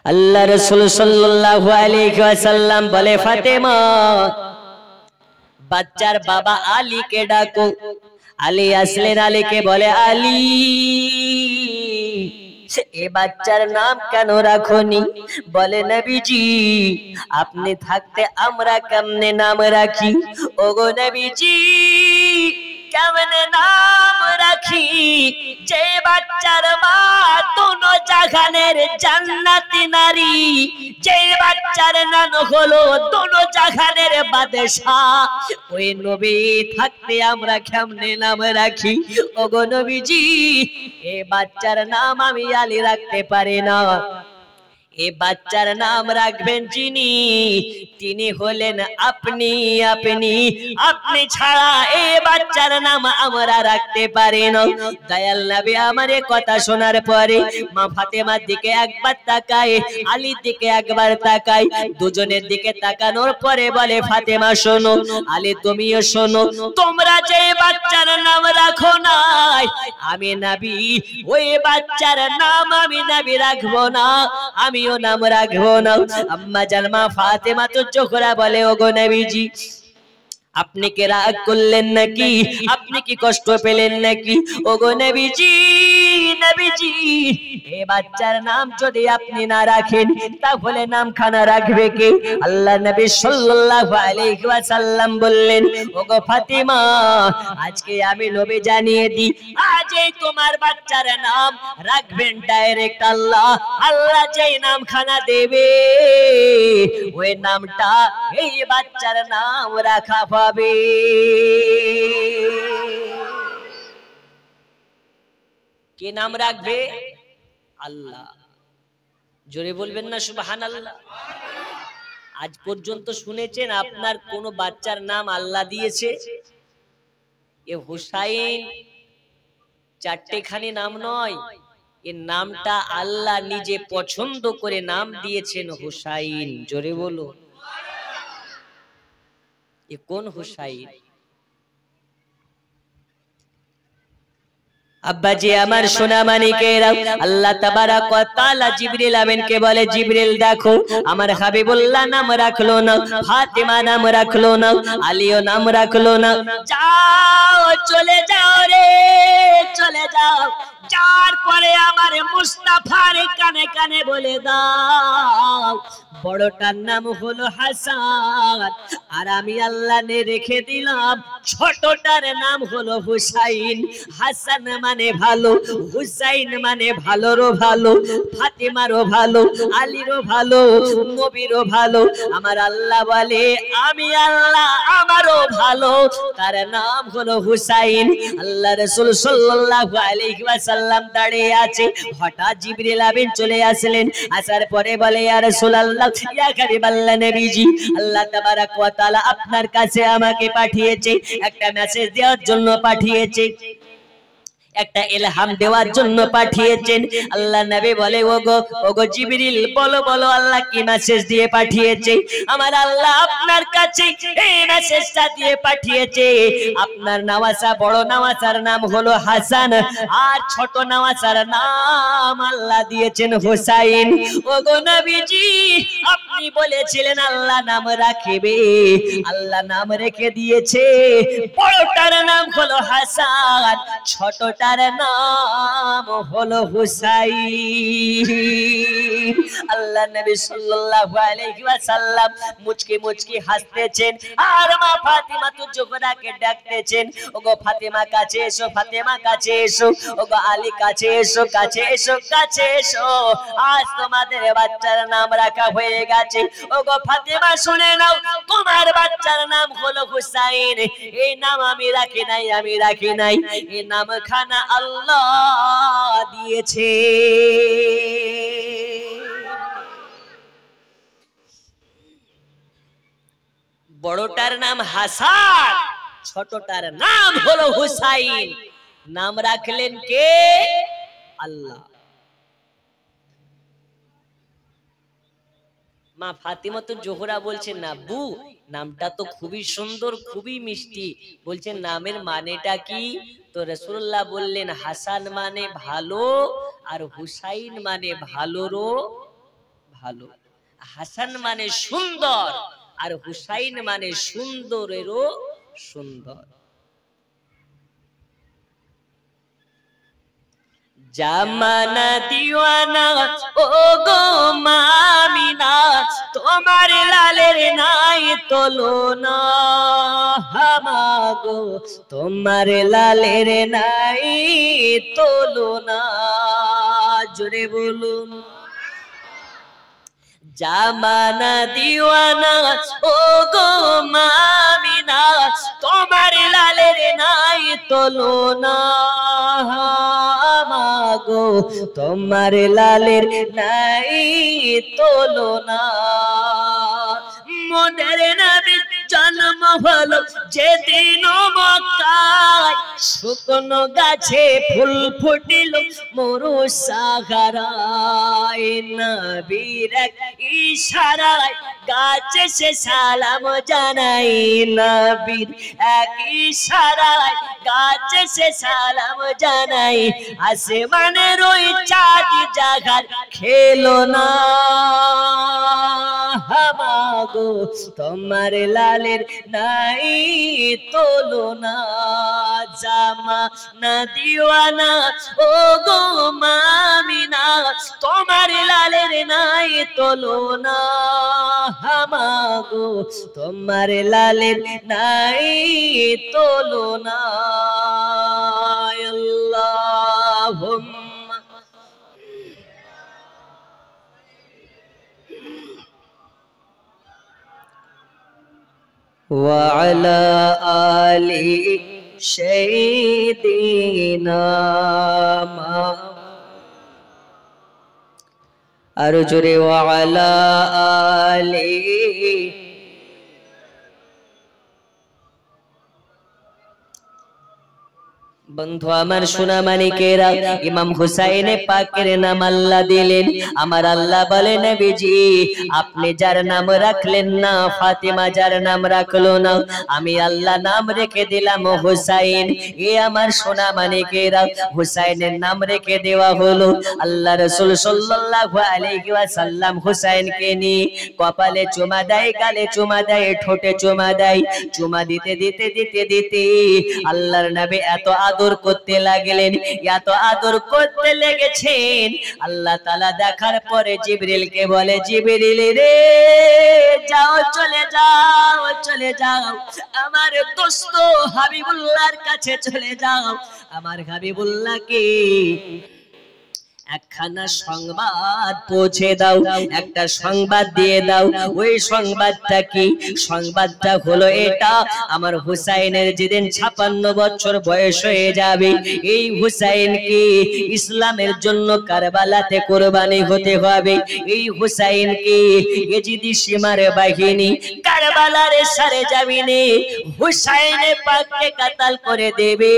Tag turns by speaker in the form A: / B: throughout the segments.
A: আল্লাহ রাসূল সাল্লাল্লাহু আলাইহি ওয়াসাল্লাম বলে, ফাতেমা বাচ্চার বাবা আলীকে ডাকো। আলী আসলেন, আলীকে বলে, আলী এ বাচ্চার নাম কেন রাখোনি? বলে, নবীজি আপনি থাকতে আমরা কেমনে নাম রাখি? ওগো নবীজি কেমনে নাম রাখি? যে বাচ্চার মা দোনো জাহানের জান্নাতি নারী, যে বাচ্চার নাম হলো দোনো জাহানের বাদশাহ, ওই নবী থাকতে আমরা কেমনে নাম রাখি? ওগো নবীজি এই বাচ্চার নাম আমি আলী রাখতে পারি না। এ বাচ্চার নাম রাখবেন যিনি, তিনি হলেন আপনি। আপনি আপনি ছাড়া এ বাচ্চার নাম আমরা রাখতে পারি না। দয়াল নবী আমার কথা শোনার পরে মা ফাতেমার দিকে একবার তাকায়, আলীর দিকে একবার তাকায়, দুজনের দিকে তাকানোর পরে বলে, ফাতেমা শোনো, আলী তুমিও শোনো, তোমরা যে বাচ্চার নাম রাখো নাই, আমি নবী ওই বাচ্চার নাম আমি নবী রাখবো না, আমিও নাম রাখবো না। আম্মা জান মা ফাতেমা তো জোহরা বলে, ওগো নবীজি আপনি কি রাগ করলেন নাকি? আপনি কি কষ্ট পেলেন নাকি? ওগো নবীজি, নবীজি এই বাচ্চার নাম যদি আপনি না রাখেন তাহলে নামখানা রাখবে কে? আল্লাহ নবী সাল্লাল্লাহু আলাইহি ওয়াসাল্লাম বললেন, ওগো ফাতেমা আজকে আমি নবী জানিয়ে দিই, আজ এই তোমার বাচ্চার নাম রাখবেন ডাইরেক্ট আল্লাহ। আল্লাহ যেই নামখানা দেবে ওই নামটা এই বাচ্চার নাম রাখা পাবে। কে নাম রাখবে? আল্লাহ। জোরে বলবেন না সুবহানাল্লাহ। আজ পর্যন্ত শুনেছেন আপনার কোন বাচ্চার নাম আল্লাহ দিয়েছে? এ হুসাইন চারটেখানি নাম নয়, এর নামটা আল্লাহ নিজে পছন্দ করে নাম দিয়েছেন হুসাইন। জোরে বলো। এ কোন হুসাইন? আব্বাজি আমার সোনা মানিকেরা, আল্লাহ তাবারাক ওয়া তাআলা জিবরিল আমিনকে বলে, জিবরিল দেখো আমার হাবিবুল্লাহ নাম রাখলো না, ফাতেমা নাম রাখলো না, আলীও নাম রাখলো না, যাও চলে যাও রে, চলে যাও, যার পরে আমার মুস্তাফার কানে কানে বলে দাও বড়টার নাম হলো হাসান, আর আমি আল্লাহ নে রেখে দিলাম ছোটটার নাম হলো হুসাইন। হাসান মানে ভালো, হুসাইন মানে ভালোরও ভালো, ফাতেমারও ভালো, আলীরও ভালো, নবীরও ভালো। আমার আল্লাহ বলে আমি আল্লাহ আমারও ভালো, তার নাম হলো হুসাইন। আল্লাহ রাসূল সাল্লাল্লাহু আলাইহি ওয়াসাল্লাম দাঁড়িয়ে আছে, হঠাৎ জিবরিল আমিন চলে আসলেন। আসার পরে বলে, ইয়া রাসূলুল্লাহ, ইয়া হাবিবাল্লাহ নবীজি, আল্লাহ তাবারাক ওয়া তাআলা আপনার কাছে আমাকে পাঠিয়েছে, একটা মেসেজ দেওয়ার জন্য পাঠিয়েছে, একটা ইলহাম দেওয়ার জন্য পাঠিয়েছেন। আল্লাহ নবী বলে, ওগো ওগো জিবরিল বলো বলো আল্লাহ কি মেসেজ দিয়ে পাঠিয়েছে? আমার আল্লাহ আপনার কাছে এই মেসেজটা দিয়ে পাঠিয়েছে, আপনার নওয়াসা বড় নওয়াসার নাম হলো হাসান, আর ছোট নওয়াসার নাম আল্লাহ দিয়েছেন হুসাইন। ওগো নবীজি আপনি বলেছিলেন আল্লাহ নাম রাখবে, আল্লাহ নাম রেখে দিয়েছে, বড়টার নাম হলো হাসান, ছোটটার নাম হলো হুসাইন। আল্লাহ নবী সাল্লাল্লাহু আলাইহি ওয়াসাল্লাম মুচকি মুচকি হাসতেছেন, আর মা ফাতিমা তো জোহরাকে ডাকতেছেন, ওগো ফাতিমা কাছে এসো, ফাতিমা কাছে এসো, ওগো আলী কাছে এসো, কাছে এসো, কাছে এসো, আজ তোমাদের বাচ্চার নাম রাখা হয়ে গেছে। ওগো ফাতিমা শুনে নাও, তোমার বাচ্চার নাম হলো হুসাইন। এই নাম আমি রাখি নাই, আমি রাখি নাই, এই নাম খানা আল্লাহ দিয়েছে। বড়টার নাম হাসান, ছোটটার নাম হলো হুসাইন। নাম রাখলেন কে? আল্লাহ। মা ফাতিমা তো জোহরা বলছেন, না বু নামটা তো খুবই সুন্দর, খুবই মিষ্টি, বলছেন নামের মানেটা কি? তো রাসূলুল্লাহ বললেন, হাসান মানে ভালো, আর হুসাইন মানে ভালোরও ভালো। হাসান মানে সুন্দর, আর হুসাইন মানে সুন্দরেরও সুন্দর। জামানা দিওয়ানা ও গো মামিনা, তোমার লালের নাই তুলনা। হামাগো তোমার লালের নাই তুলনা। জোরে বলুন। জামানা দিওয়ানা ও গো মামিনা, তোমার লালের নাই তুলনা। মাগো তোমার লালের নাই তুলনা। মোদের নবী জন্ম হলো যেদিন মক্কায়, শুকনো গাছে ফুল ফুটিল মরু সাহারায়। নবীর এক ইশারায় গাছে সে সালাম জানাই। নবীর এক ইশারায় গাছে সে সালাম জানাই। আসমানের ওই চাঁদ জাগার খেলো না। হামাগো তোমার লালের নাই তুলনা। জামানা দিওয়ানা ও গো মামিনা, তোমার লালের নাই তুলনা। হামাগো তোমার লালের নাই তুলনা। আল্লাহুম্মা ওয়া আলা আলি সাইয়্যিদিনা। আর জোরে ওয়া আলা আলি। বন্ধু আমার সোনা মানিকেরা, ইমাম হুসাইনে পাকের নাম আল্লাহ দিলেন। আমার আল্লাহ বলে নবীজি আপনি যার নাম রাখলেন না, ফাতেমা যার নাম রাখলো না, আমি আল্লাহ নাম রেখে দিলাম হুসাইন। এ আমার সোনা মানিকেরা, হুসাইনের নাম রেখে দেওয়া হলো। আল্লাহ রাসূল সাল্লাল্লাহু আলাইহি ওয়াসাল্লাম হুসাইনকে নিয়ে কপালে চুমা দেয়, গালে চুমা দেয়, ঠোঁটে চুমা দেয়। চুমা দিতে দিতে দিতে দিতে আল্লাহর নবী এত আদর করতে লাগলেন, এত আদর করতে লেগেছেন। আল্লাহ তাআলা দেখার পরে জিবরিলকে বলে, জিবরিল রে যাও, চলে যাও, চলে যাও, আমার দোস্ত হাবিবুল্লাহর কাছে চলে যাও। আমার হাবিবুল্লাহকে একখানা সংবাদ পৌঁছে দাও, একটা সংবাদ দিয়ে দাও। ওই সংবাদটা কি? সংবাদটা হলো এটা, আমার হুসাইনের যেদিন 56 বছর বয়স হয়ে যাবে, এই হুসাইনকে ইসলামের জন্য কারবালাতে কুরবানি হতে হবে। এই হুসাইনকে ইজিদি সীমার বাহিনী কারবালার সরজমিনে হুসাইনে পাককে কাতাল করে দেবে,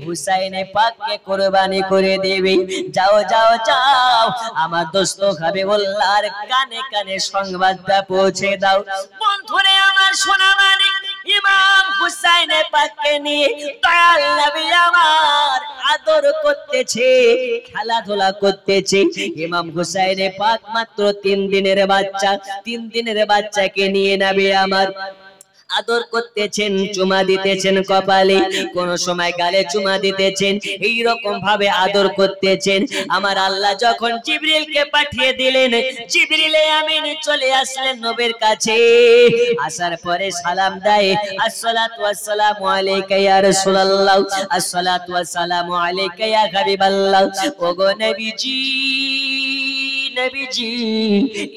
A: হুসাইনে পাককে কুরবানি করে দেবে। যাও যাও যাও, আমার দোস্ত হাবিবুল্লাহর কানে কানে সংবাদটা পৌঁছে দাও। বন্ধুরে আমার সোনা মানিক, ইমাম হুসাইনে পাককে নিয়ে দয়াল নবী আমার আদর করতেছে, খেলাধুলা করতেছে। ইমাম হুসাইনে পাক মাত্র 3 দিনের বাচ্চা, 3 দিনের বাচ্চাকে নিয়ে নবী আমার আদর করতেছেন, চুমা দিতেছেন কপালে, কোন সময় গালে চুমা দিতেছেন, এই রকম ভাবে আদর করতেছেন। আমার আল্লাহ যখন জিবরিলকে পাঠিয়ে দিলেন, জিবরিলে আমিন চলে আসলেন নবীর কাছে। আসার পরে সালাম দেয়, আসসালাতু ওয়াসসালামু আলাইকা ইয়া রাসূলুল্লাহ, আসসালাতু ওয়াসসালামু আলাইকা ইয়া হাবিবাল্লাহ। ওগো নবীজি, নবীজি,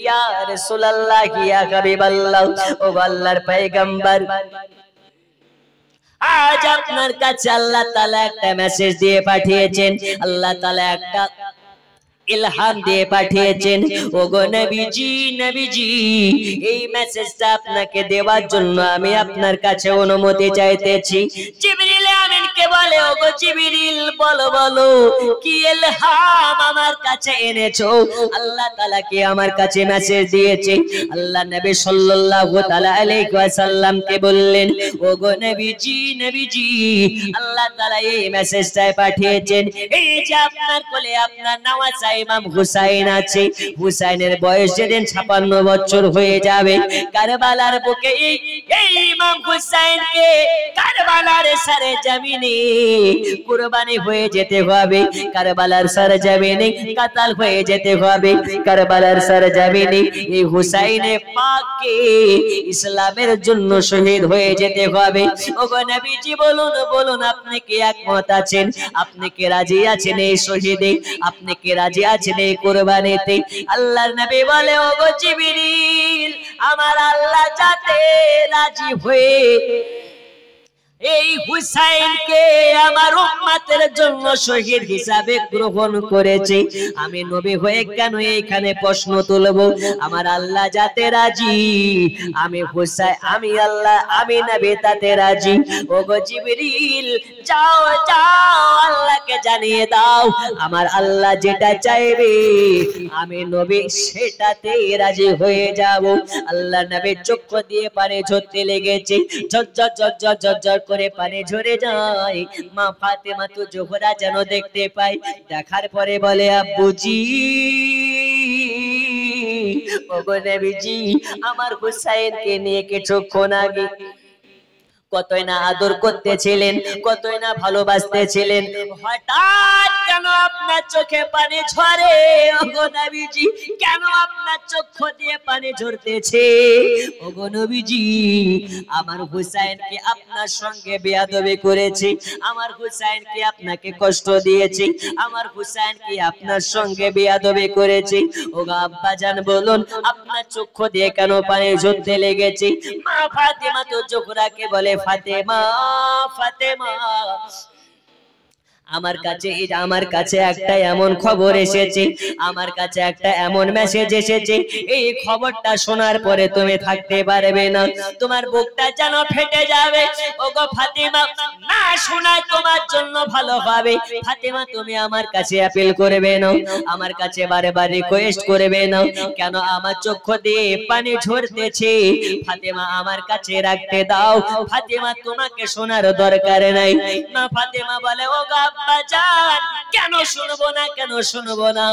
A: ইয়া রাসূলুল্লাহ, ইয়া হাবিবাল্লাহ, ও আল্লাহর পয়গম্বর, আজ আপনার কাছে আল্লাহ তাআলা একটা মেসেজ দিয়ে পাঠিয়েছেন, আল্লাহ তাআলা একটা ইলহাম দিয়ে পাঠিয়েছেন। ওগো নবীজি, নবীজি, এই মেসেজটা আপনাকে দেওয়ার জন্য আমি আপনার কাছে অনুমতি চাইতেছি। জিবরিল আমিনকে বলে ওগো জিবরিল বলো বলো কি ইলহাম আমার কাছে এনেছো আল্লাহ তাআলা কি আমার কাছে মেসেজ দিয়েছে আল্লাহ নবী সাল্লাল্লাহু তাআলা আলাইহি ওয়াসাল্লাম কে বললেন ওগো নবীজি নবীজি আল্লাহ তাআলা এই মেসেজটা পাঠিয়েছেন এই যে আপনার কোলে আপনার নওয়াজা ইমাম হুসাইন আছে হুসাইনের বয়স যেদিন 56 বছর হয়ে যাবে কারবালার বুকে এই ইমাম হুসাইনকে কারবালার সরজমিনে কুরবানি হয়ে যেতে হবে কারবালার সরজমিনে কাতাল হয়ে যেতে হবে কারবালার সরজমিনে এই হুসাইনে পাককে ইসলামের জন্য শহীদ হয়ে যেতে হবে ওগো নবীজি বলুন বলুন আপনি কি একমত আছেন আপনি কি রাজি আছেন এই শহীদে আপনি কি রাজি আছেন এই কুরবানিতে আল্লাহর নবী বলে ওগো জিবরিল আমার আল্লাহ যাতে রাজি হয়ে এই হুসাইনকে আমার উম্মতের জন্য শহীদ হিসাবে গ্রহণ করেছে আমি নবী হয়ে কেন এখানে প্রশ্ন তুলব আমার আল্লাহ যাতে রাজি আমি হুসাইন আমি আল্লাহ আমি নবী তাতে রাজি ওগো জিবরিল যাও যাও আল্লাহকে জানিয়ে দাও আমার আল্লাহ যেটা চাইবে আমি নবী সেটাতে রাজি হয়ে যাব আল্লাহ নবী চোখ দিয়ে পানি ঝরতে লেগেছে ঝরঝর ঝরঝর ঝরঝর করে পানি ঝরে যায় মা ফাতেমা তো জোহরা যেন দেখতে পায় দেখার পরে বলে আব্বুজি ওগো নবীজি আমার হুসাইনকে নিয়ে কিছুক্ষণ আগে কতই না আদর করতেছিলেন কতই না ভালোবাসতেছিলেন হঠাৎ কেন আপনার চোখে পানি ঝরে ওগো নবীজি কেন আপনার চোখ দিয়ে পানি ঝরতেছে ওগো নবীজি আমার হুসাইনকে আপনার সঙ্গে বেয়াদবি করেছে আমার হুসাইনকে আপনাকে কষ্ট দিয়েছে আমার হুসাইনকে আপনার সঙ্গে বেয়াদবি করেছে ওগো আব্বাজান বলুন আপনার চোখ দিয়ে কেন পানি ঝরতে লেগেছে মা ফাতেমা তো জোহরাকে বলে ফাতেমা ফাতেমা আমার কাছে একটা এমন খবর এসেছে আমার কাছে একটা এমন মেসেজ এসেছে এই খবরটা শোনার পরে তুমি থাকতে পারবে না তোমার বুকটা যেন ফেটে যাবে ওগো ফাতেমা না শোনায় তোমার জন্য ভালো হবে ফাতেমা তুমি আমার কাছে অ্যাপিল করবে না আমার কাছে বারবার রিকোয়েস্ট করবে না কেন আমার চোখ দিয়ে পানি ঝরতেছে ফাতেমা আমার কাছে রাখতে দাও ফাতেমা তোমাকে শোনার দরকার নাই না ফাতেমা বলে ওগো আব্বাজান কেন শুনবো না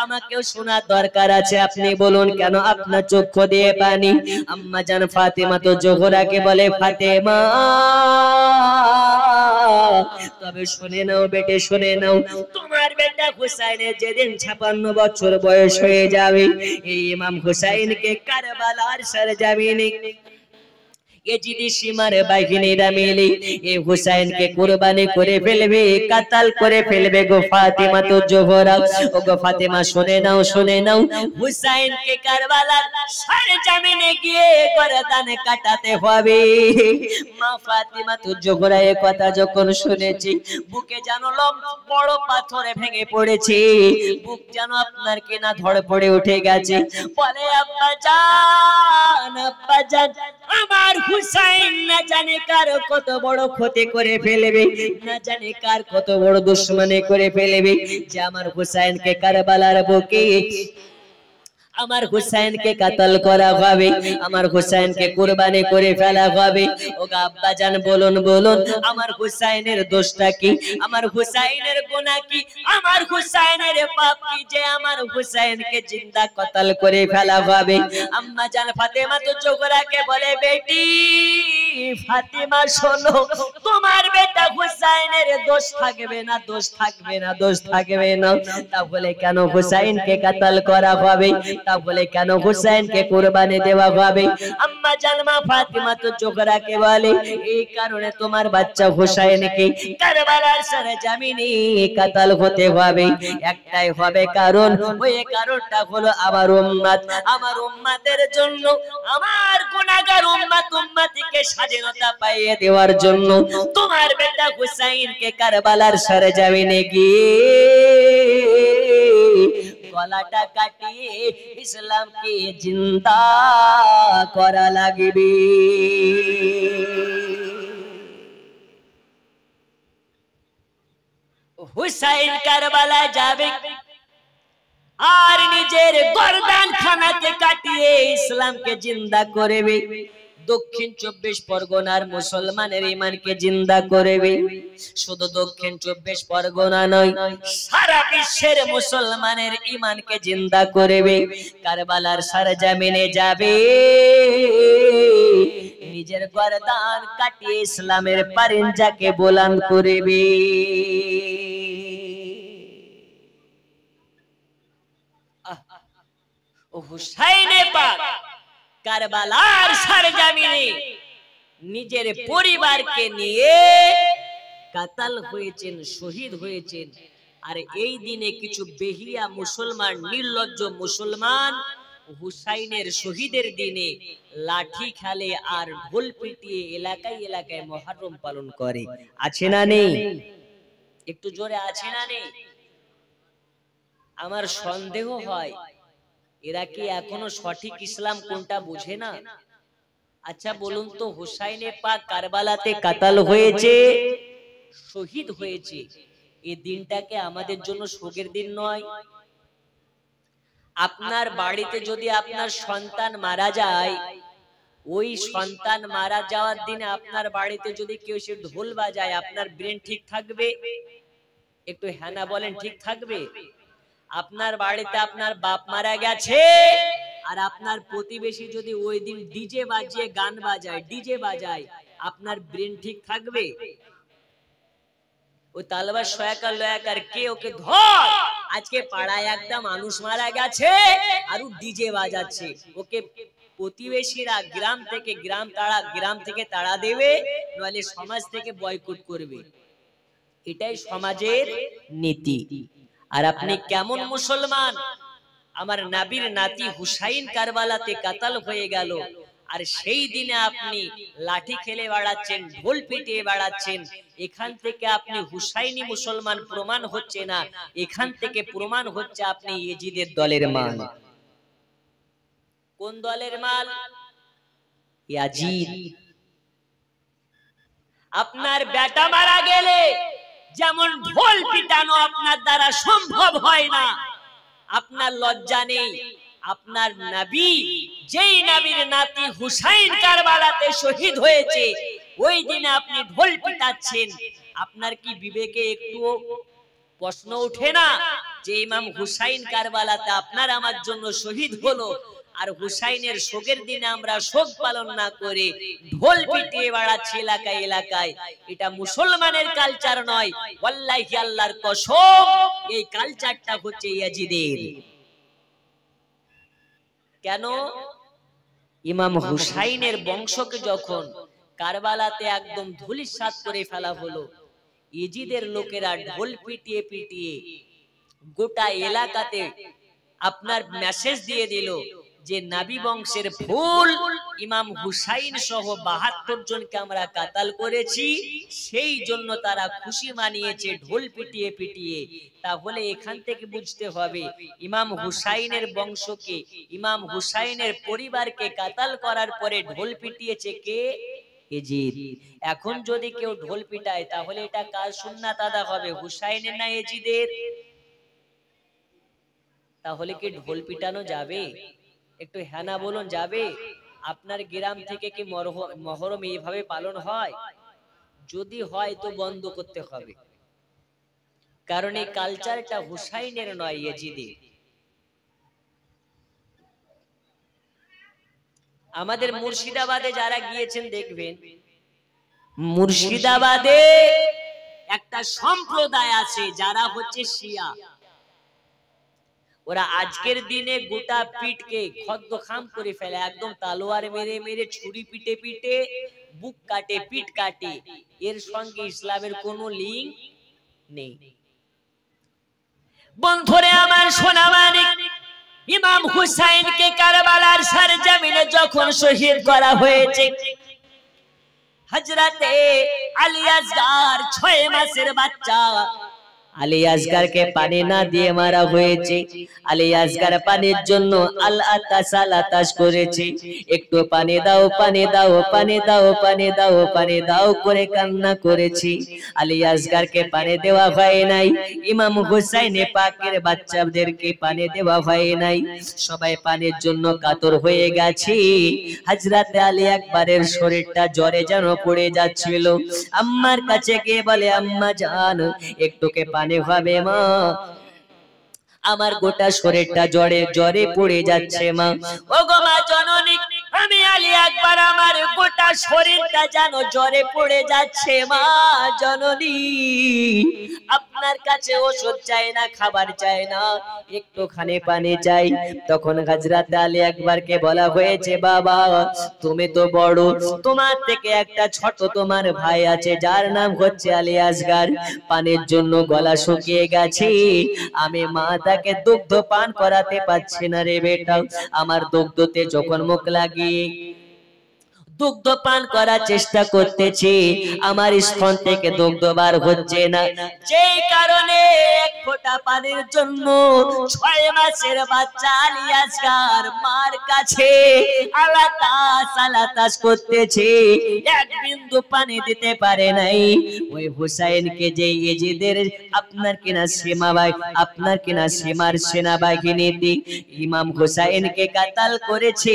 A: আমাকেও শোনার দরকার আছে আপনি বলুন কেন আপনার চোখ দিয়ে পানি আম্মা জান ফাতেমা তো জোহরাকে বলে ফাতেমা তবে শুনে নাও বেটে শুনে নাও তোমার বেটা হুসাইনের যেদিন 56 বছর বয়স হয়ে যাবে এই ইমাম হুসাইনকে কারবালার সরজমিনে এজিদি সীমার বাহিনীরা মিলে এই হুসাইনকে কুরবানি করে ফেলবে কাতাল করে ফেলবে গো ফাতেমা তো জোহরা ও গো ফাতেমা শুনে নাও হুসাইনকে কারবালার সরজমিনে গিয়ে গর্দান কাটাতে হবে মা ফাতেমা তো জোহরা এই কথা যখন শুনেছি বুকে যেন বড় পাথরে ভেঙে পড়েছে বুক যেন আপনার কিনা ধড় পড়ে উঠে গেছে বলে আব্বাজান আমার হুসাইন না জানে কার কত বড় ক্ষতি করে ফেলবে না জানে কার কত বড় দুশমনি করে ফেলবে যে আমার হুসাইনকে কারবালার বুকে আমার হুসাইনকে কাতল করা হবে আমার হুসাইনকে কুরবানি করে ফেলা হবে ওগো আব্বাজান বলুন আমার হুসাইনের দোষটা কি আমার হুসাইনের গুনাহ কি আমার হুসাইনের পাপ কি যে আমার হুসাইনকে জিন্দা কাতল করে ফেলা হবে আম্মা জান ফাতেমা তো জোহরাকে বলে বেটি ফাতেমা শোনো তোমার বেটা হুসাইনের দোষ থাকবে না তাহলে কেন হুসাইনকে কাতল করা হবে তাহলে কেন হুসাইনকে কুরবানি দেওয়া হবে আম্মা জান মা ফাতেমা তো জোহরাকে বলে এই কারণে তোমার বাচ্চা হুসাইনকে কারবালার সরজমিনে কাতল হতে হবে একটাই হবে কারণ ওই কারণটা হলো আমার উম্মতের জন্য আমার গুনাহগার উম্মতিকে স্বাধীনতা পাইয়ে দেওয়ার জন্য তোমার বেটা হুসাইনকে কারবালার সরজমিনে গিয়ে গলাটা কাটিয়ে ইসলামকে জিন্দা করা লাগবে হুসাইন কারবালা যাবে আর নিজের গর্দান খানাকে কাটিয়ে ইসলামকে জিন্দা করবে। দক্ষিণ 24 পরগনার মুসলমানের ঈমানকে জিন্দা করবে। শুধু দক্ষিণ 24 পরগনা নয়, সারা বিশ্বের মুসলমানের ঈমানকে জিন্দা করবে। কারবালার সরজমিনে যাবে, নিজের গর্দান কাটিয়ে ইসলামের পারিঞ্জাকে বুলন্দ করবে। ও হুসাইনে পাক কারবালার সরজমিনে নিজের পরিবারকে নিয়ে কাতাল হয়েছেন, শহীদ হয়েছেন। আর এই দিনে কিছু বেহিয়া মুসলমান, নির্লজ্জ মুসলমান হুসাইনের শহীদের দিনে লাঠি খেলে আর ঢোল পিটিয়ে এলাকায় এলাকায় মুহররম পালন করে। আছে না নেই? একটু জোরে আছে না নেই? আমার সন্দেহ হয় এরা কি এখনো সঠিক ইসলাম কোনটা বুঝে না? আচ্ছা বলুন তো, হুসাইনে পাক কারবালাতে কাতাল হয়েছে, শহীদ হয়েছে, এই দিনটাকে আমাদের জন্য শোকের দিন নয়? আপনার বাড়িতে যদি আপনার সন্তান মারা যায়, ওই সন্তান মারা যাওয়ার দিনে আপনার বাড়িতে যদি কেউ সে ঢোল বাজায়, আপনার ব্রেন ঠিক থাকবে? একটু হ্যাঁ না বলেন, ঠিক থাকবে? আপনার বাড়িতে আপনার বাপ মারা গেছে আর আপনার প্রতিবেশী যদি ওই দিন ডিজে বাজিয়ে গান বাজায়, ডিজে বাজায়, আপনার ব্রেন ঠিক থাকবে? ওই তালবার সয়াকার লয়াকার কে ওকে ধর, আজকে পাড়ায় একটা মানুষ মারা গেছে আর ও ডিজে বাজাচ্ছে, ওকে প্রতিবেশীরা গ্রাম থেকে তাড়া দেবে, নইলে সমাজ থেকে বয়কট করবে। এটাই সমাজের নীতি। আর আপনি কেমন মুসলমান? আমার নবীর নাতি হুসাইন কারবালাতে কাতাল হয়ে গেল, আর সেই দিনে আপনি লাঠি খেলে বেড়াচ্ছেন, ঢোল পিটিয়ে বেড়াচ্ছেন। এখান থেকে আপনি হুসাইনি মুসলমান প্রমাণ হচ্ছে না, এখান থেকে প্রমাণ হচ্ছে আপনি ইয়েজিদের দলের মাল। কোন দলের মাল? ইয়াজিদ। আপনার বেটা মারা গেলে যেমন ঢোল পিটানো আপনার দ্বারা সম্ভব হয় না, আপনার লজ্জা নেই? আপনার নবী, যেই নবীর নাতি হুসাইন কারবালাতে শহীদ হয়েছে, ওই দিনে আপনি ঢোল পিটাচ্ছেন। আপনার কি বিবেকে একটু প্রশ্ন ওঠে না যে ইমাম হুসাইন কারবালাতে আপনার আমার জন্য শহীদ হলো, আর হুসাইনের শোকের দিনে আমরা শোক পালন না করে ঢোল পিটিয়ে বেড়াচ্ছি এলাকায় এলাকায়? এটা মুসলমানের কালচার নয়, ওয়াল্লাহি আল্লাহর কসম, এই কালচারটা হচ্ছে ইয়াজিদের। কেন? ইমাম হুসাইনের বংশকে যখন কারবালাতে একদম ধূলিসাৎ করে ফেলা হলো, ইয়াজিদের লোকেরা ঢোল পিটিয়ে পিটিয়ে গোটা এলাকাতে আপনার মেসেজ দিয়ে দিল যে নবী বংশের ফুল ইমাম হুসাইন সহ ৭২ জনকে আমরা কাতাল করেছি, সেই জন্য তারা খুশি মানিয়েছে ঢোল পিটিয়ে পিটিয়ে। তাহলে এখান থেকে বুঝতে হবে ইমাম হুসাইনের বংশকে, ইমাম হুসাইনের পরিবারকে কাতাল করার পরে ঢোল পিটিয়েছে কে? ইয়াজিদ। এখন যদি কেউ ঢোল পিটায় তাহলে এটা কার সুন্নাত আদা হবে, হুসাইনের না ইয়াজিদের? তাহলে কি ঢোল পিটানো যাবে? একটু হ্যাঁ না বলুন, যাবে? আপনার গ্রাম থেকে কি মহরম এইভাবে পালন হয়? যদি হয় তো বন্ধ করতে হবে, কারণ এই কালচারটা হুসাইনের নয়, ইয়াজিদের। আমাদের মুর্শিদাবাদে যারা গিয়েছেন দেখবেন, মুর্শিদাবাদে একটা সম্প্রদায় আছে যারা হচ্ছে শিয়া। ওরা আজকের দিনে গোটা পিঠকে খদ্দখাম করে ফেলে, একদম তালোয়ার মেরে মেরে, ছুরি পিটে পিটে বুক কাটে, পিঠ কাটে। এর সঙ্গে ইসলামের কোনো লিঙ্ক নেই। বন্ধুরে আমার সোনা মানিক, ইমাম হুসাইনকে কারবালার সরজমিনে যখন শহীদ করা হয়েছে, হযরতে আলী আসগর 6 মাসের বাচ্চা আলী আসগারকে পানি না দিয়ে মারা হয়েছে। আলী আসগার পানির জন্য আল আতাস আল আতাস করেছে, একটু পানি দাও পানি দাও পানি দাও পানি দাও পানি দাও করে কান্না করেছি। আলী আসগারকে পানি দেওয়া হয় নাই, ইমাম হুসাইন পাকের বাচ্চাদেরকে পানি দেওয়া হয় নাই, সবাই পানির জন্য কাতর হয়ে গেছে। হযরত আলী আকবরের শরীরটা জ্বরে যেন পড়ে যাচ্ছিল। আম্মার কাছে গিয়ে বলে, আম্মা জান একটুকে পানি হবে মা, আমার গোটা শরীরটা জ্বরে জ্বরে পড়ে যাচ্ছে মা। ও গো মা জননী, আমি আলী আকবর আমার গোটা শরীরটা যেন জ্বরে পড়ে যাচ্ছে মা জননী, আপনার কাছে ওষুধ চাই না, খাবার চাই না, একটুখানি পানি চাই। তখন হযরত আলী আকবরকে বলা হয়েছে, বাবা তুমি তো বড়, তোমার থেকে একটা ছোট তোমার ভাই আছে যার নাম হচ্ছে আলী আসগার, পানির জন্য গলা শুকিয়ে গেছে, আমি মা তাকে দুগ্ধ পান করাতে পারছি না রে বেটা। আমার দুগ্ধতে যখন মুখ লাগিয়ে দুগ্ধ পান করার চেষ্টা করতেছি, আমার স্তন থেকে দুগ্ধ বার হচ্ছে না, যেই কারণে এক ফোঁটা পানির জন্য 6 মাসের বাচ্চা আলী আসগার মার কাছে আলাতাস করতেছে, এক বিন্দু পানি দিতে পারে নাই। ওই হুসাইনকে যে ইয়েজিদের আপনার কিনা সীমার সেনাবাহিনীতে ইমাম হুসাইনকে কাতাল করেছে,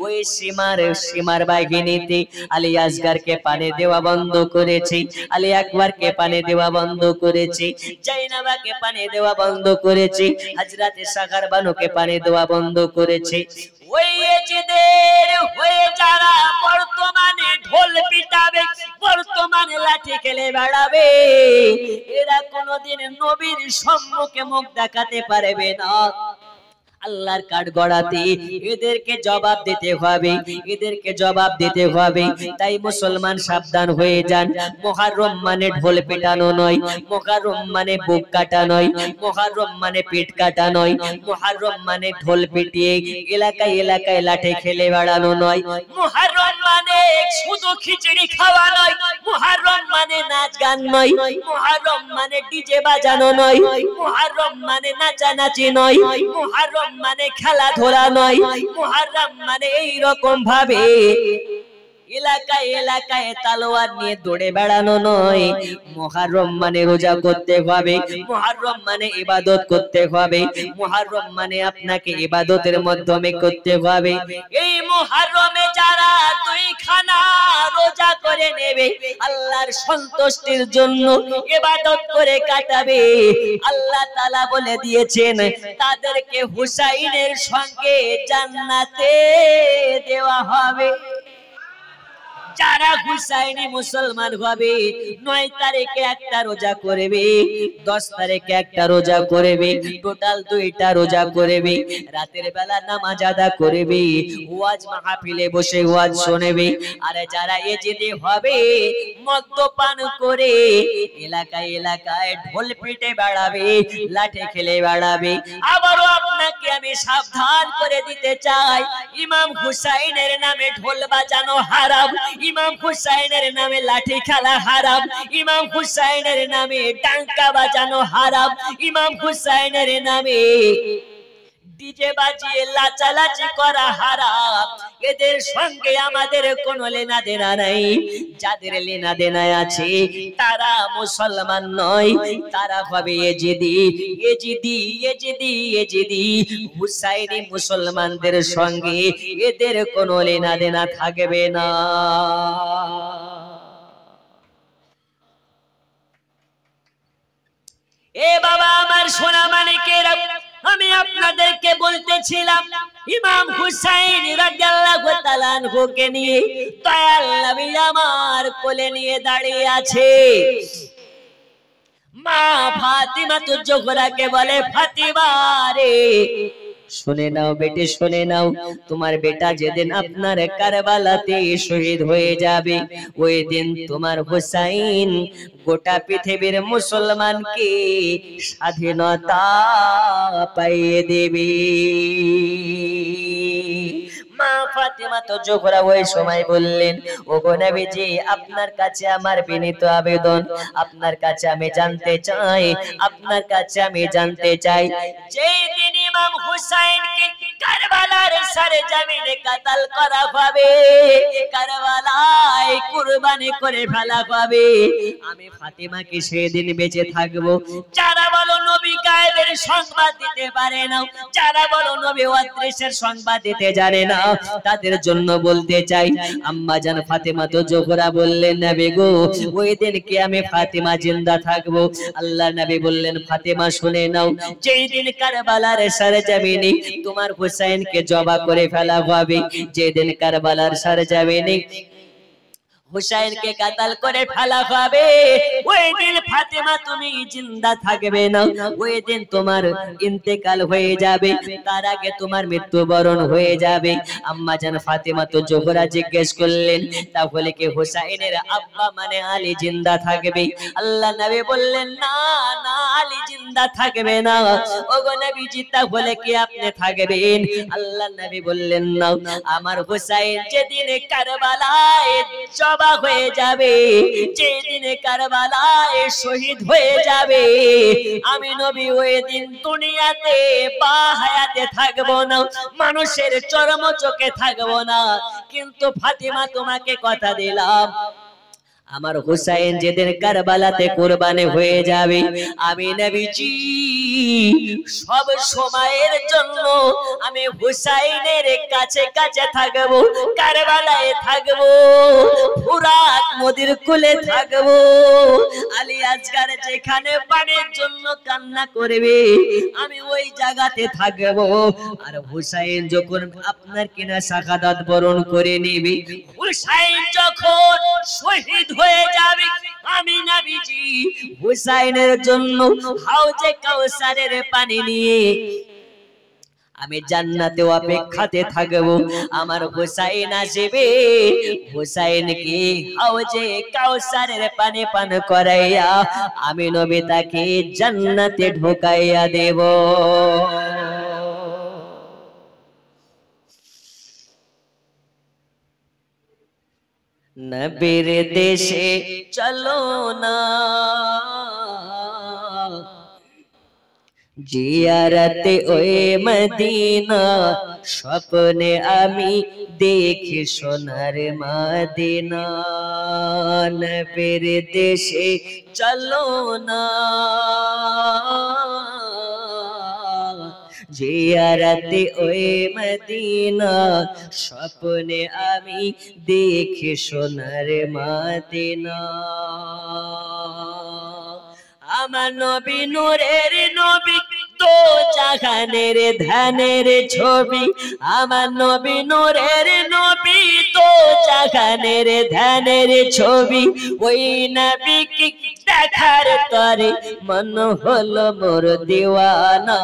A: ওই সীমার বাহিনীতে আলী আসগারকে পানি দেওয়া বন্ধ করেছে, আলী আকবরকে পানি দেওয়া বন্ধ করেছে, জাইনাবাকে পানি দেওয়া বন্ধ করেছে, হযরত সাগর বানুকে পানি দেওয়া বন্ধ করেছে। ওই ইয়েজিদের হয়ে যারা বর্তমানে ঢোল পিটাবে, বর্তমানে লাঠি খেলে বেড়াবে, এরা কোনোদিন নবীর সম্মুখে মুখ দেখাতে পারবে না। আল্লাহর কাঠ গড়াতে এদেরকে জবাব দিতে হবে, এদেরকে জবাব দিতে হবে। তাই মুসলমান সাবধান হয়ে যান। মুহররম মানে ঢোল পেটানো নয়, মুহররম মানে বুক কাটা নয়, মুহররম মানে পিঠ কাটা নয়, মুহররম মানে ঢোল পিটিয়ে এলাকায় এলাকায় লাঠি খেলে বেড়ানো নয়, মুহররম মানে শুধু খিচুড়ি খাওয়া নয়, মুহররম মানে নাচ গান নয়, মুহররম মানে ডিজে বাজানো নয়, মুহররম মানে নাচানাচি নয়, মুহররম মানে খেলাধুলা নয়, মুহররম মানে এই রকম ভাবে এলাকায় এলাকায় তলোয়ার নিয়ে দৌড়ে বেড়ানো নয়। মুহররম মানে রোজা করতে হবে, মুহররম মানে ইবাদত করতে হবে, মুহররম মানে আপনাকে ইবাদতের মাধ্যমে করতে হবে। এই মুহররমে যারা দুইখানা রোজা করে নেবে, আল্লাহর সন্তুষ্টির জন্য ইবাদত করে কাটাবে, আল্লাহ তাআলা বলে দিয়েছেন তাদেরকে হুসাইনের সঙ্গে জান্নাতে দেওয়া হবে। যারা হুসাইনি মুসলমান হবে 9 তারিখে একটা রোজা করবে, 10 তারিখে একটা রোজা করবে, টোটাল 2টা রোজা করবে, রাতের বেলা নামাজ আদা করবে, ওয়াজ মাহফিলে বসে ওয়াজ শুনবে। আর যারা ইয়েজিদি হবে মদ্যপান করে এলাকায় এলাকায় ঢোল পিটে বেড়াবে, লাঠি খেলে বেড়াবে। আবারও আপনাকে আমি সাবধান করে দিতে চাই, ইমাম হুসাইনের নামে ঢোল বাজানো হারাম, ইমাম হুসাইনের নামে লাঠি খেলা হারাম, ইমাম হুসাইনের নামে ডাঙ্কা বাজানো হারাম, ইমাম হুসাইনের নামে ডিজে বাজিয়ে লাচালাচি করা হারাম। এদের সঙ্গে আমাদের কোনো লেনা দেনা নাই। যাদের লেনা দেনা আছে তারা মুসলমান নয়, তারা হবে ইয়েজিদি। ইয়েজিদি ইয়েজিদি ইয়েজিদি হুসাইনি মুসলমানদের সঙ্গে এদের কোনো লেনা দেনা থাকবে না। এ বাবা আমার সোনা মানিকেরা, আমি আপনাদেরকে বলতেছিলাম ইমাম হুসাইন রাদিয়াল্লাহু তাআলা আনহুকে নিয়ে দয়াল নবী আমার কোলে নিয়ে দাঁড়িয়ে আছে। মা ফাতিমা তো জোহরাকে বলে, ফাতিমা রে শুনে নাও বেটে, শুনে নাও, তোমার বেটা যেদিন আপনার কারবালাতে শহীদ হয়ে যাবে, ওই দিন তোমার হুসাইন গোটা পৃথিবীর মুসলমানকে স্বাধীনতা পাইয়ে দেবে। মা ফাতেমা তো জোহরা ওই সময় বললেন, ওগো নবীজি আপনার কাছে আমার বিনীত আবেদন, আপনার কাছে আমি জানতে চাই, আপনার কাছে আমি জানতে চাই, যেই দিন ইমাম হুসাইনকে কারবালার সরজমিনে কতল করা হবে, কারবালায় কুরবানি করে ফেলা হবে, আমি ফাতেমাকে সেদিন বেঁচে থাকবো। যারা বলো নবী গায়েবের সংবাদ দিতে পারে না, যারা বলো নবী অদৃশ্যের সংবাদ দিতে জানে না, তাদের জন্য বলতে চাই, আম্মা জান ফাতেমা তো জোহরা বললেন, নবী গো ওই দিন কি আমি ফাতেমা জিন্দা থাকবো? আল্লাহ নবী বললেন, ফাতেমা শুনে নাও, যেই দিন কারবালার সরজমিনে তোমার হুসাইনকে জবা করে ফেলা হবে, যেদিন কারবালার সরজমিনে হুসাইনকে কাতাল করে ফেলা হবে, ওই দিন ফাতেমা তুমি জিন্দা থাকবে না, ওই দিন তোমার ইন্তেকাল হয়ে যাবে, তার আগে তোমার মৃত্যুবরণ হয়ে যাবে। আম্মা জান ফাতেমা তো জোহরা জিজ্ঞেস করলেন, তাহলে কি হুসাইনের আব্বা মানে আলী জিন্দা থাকবে? আল্লাহ নবী বললেন, না না, আলী জিন্দা থাকবে না। ওগো নবীজি তাহলে কি আপনি থাকবেন? আল্লাহ নবী বললেন, না, আমার হুসাইন যেদিন কারবালায় জবা হয়ে যাবে, যেদিন কারবালায় শহীদ হয়ে যাবে, আমি নবী ওই দিন দুনিয়াতে বা হায়াতে থাকবো না, মানুষের চরম চোখে থাকবো না, কিন্তু ফাতেমা তোমাকে কথা দিলাম, আমার হুসাইন যেদিন কারবালাতে কুরবানি হয়ে যাবে, আমি নবীজি সব সময়ের জন্য আমি হুসাইনের কাছে কাছে থাকবো, কারবালায় থাকবো, ফুরাত নদীর কূলে থাকবো, আলী আসগার যেখানে পানির জন্য কান্না করবে আমি ওই জায়গাতে থাকবো। আর হুসাইন যখন আপনার কিনা শাহাদাত বরণ করে নেবে, হুসাইন যখন শহীদ হয়ে যাবে, আমি নবীজি হুসাইনের জন্য হাউজে কাউসারের পানি নিয়ে আমি জান্নাতে অপেক্ষাতে থাকবো। আমার হুসাইন আসবে, হুসাইনকে হাউজে কাউসারের পানি পান করাইয়া আমি নবী তাকে জান্নাতে ঢোকাইয়া দেব। নবীর দেশে চলো না, জিয়ারতে ওই মদিনা, স্বপ্নে আমি দেখি সোনার মদিনা। নবীর দেশে চলো না, জিয়ারতে ওই মদিনা, স্বপ্নে আমি দেখি সোনার মদিনা। আমার নবী নূরের নবী, তো জাহানের ধানের ছবি, আমার নবী নূরের নবী, তো জাহানের ধানের ছবি, ওই নবীকে দেখার তরে মন হলো মোর দিওয়ানা,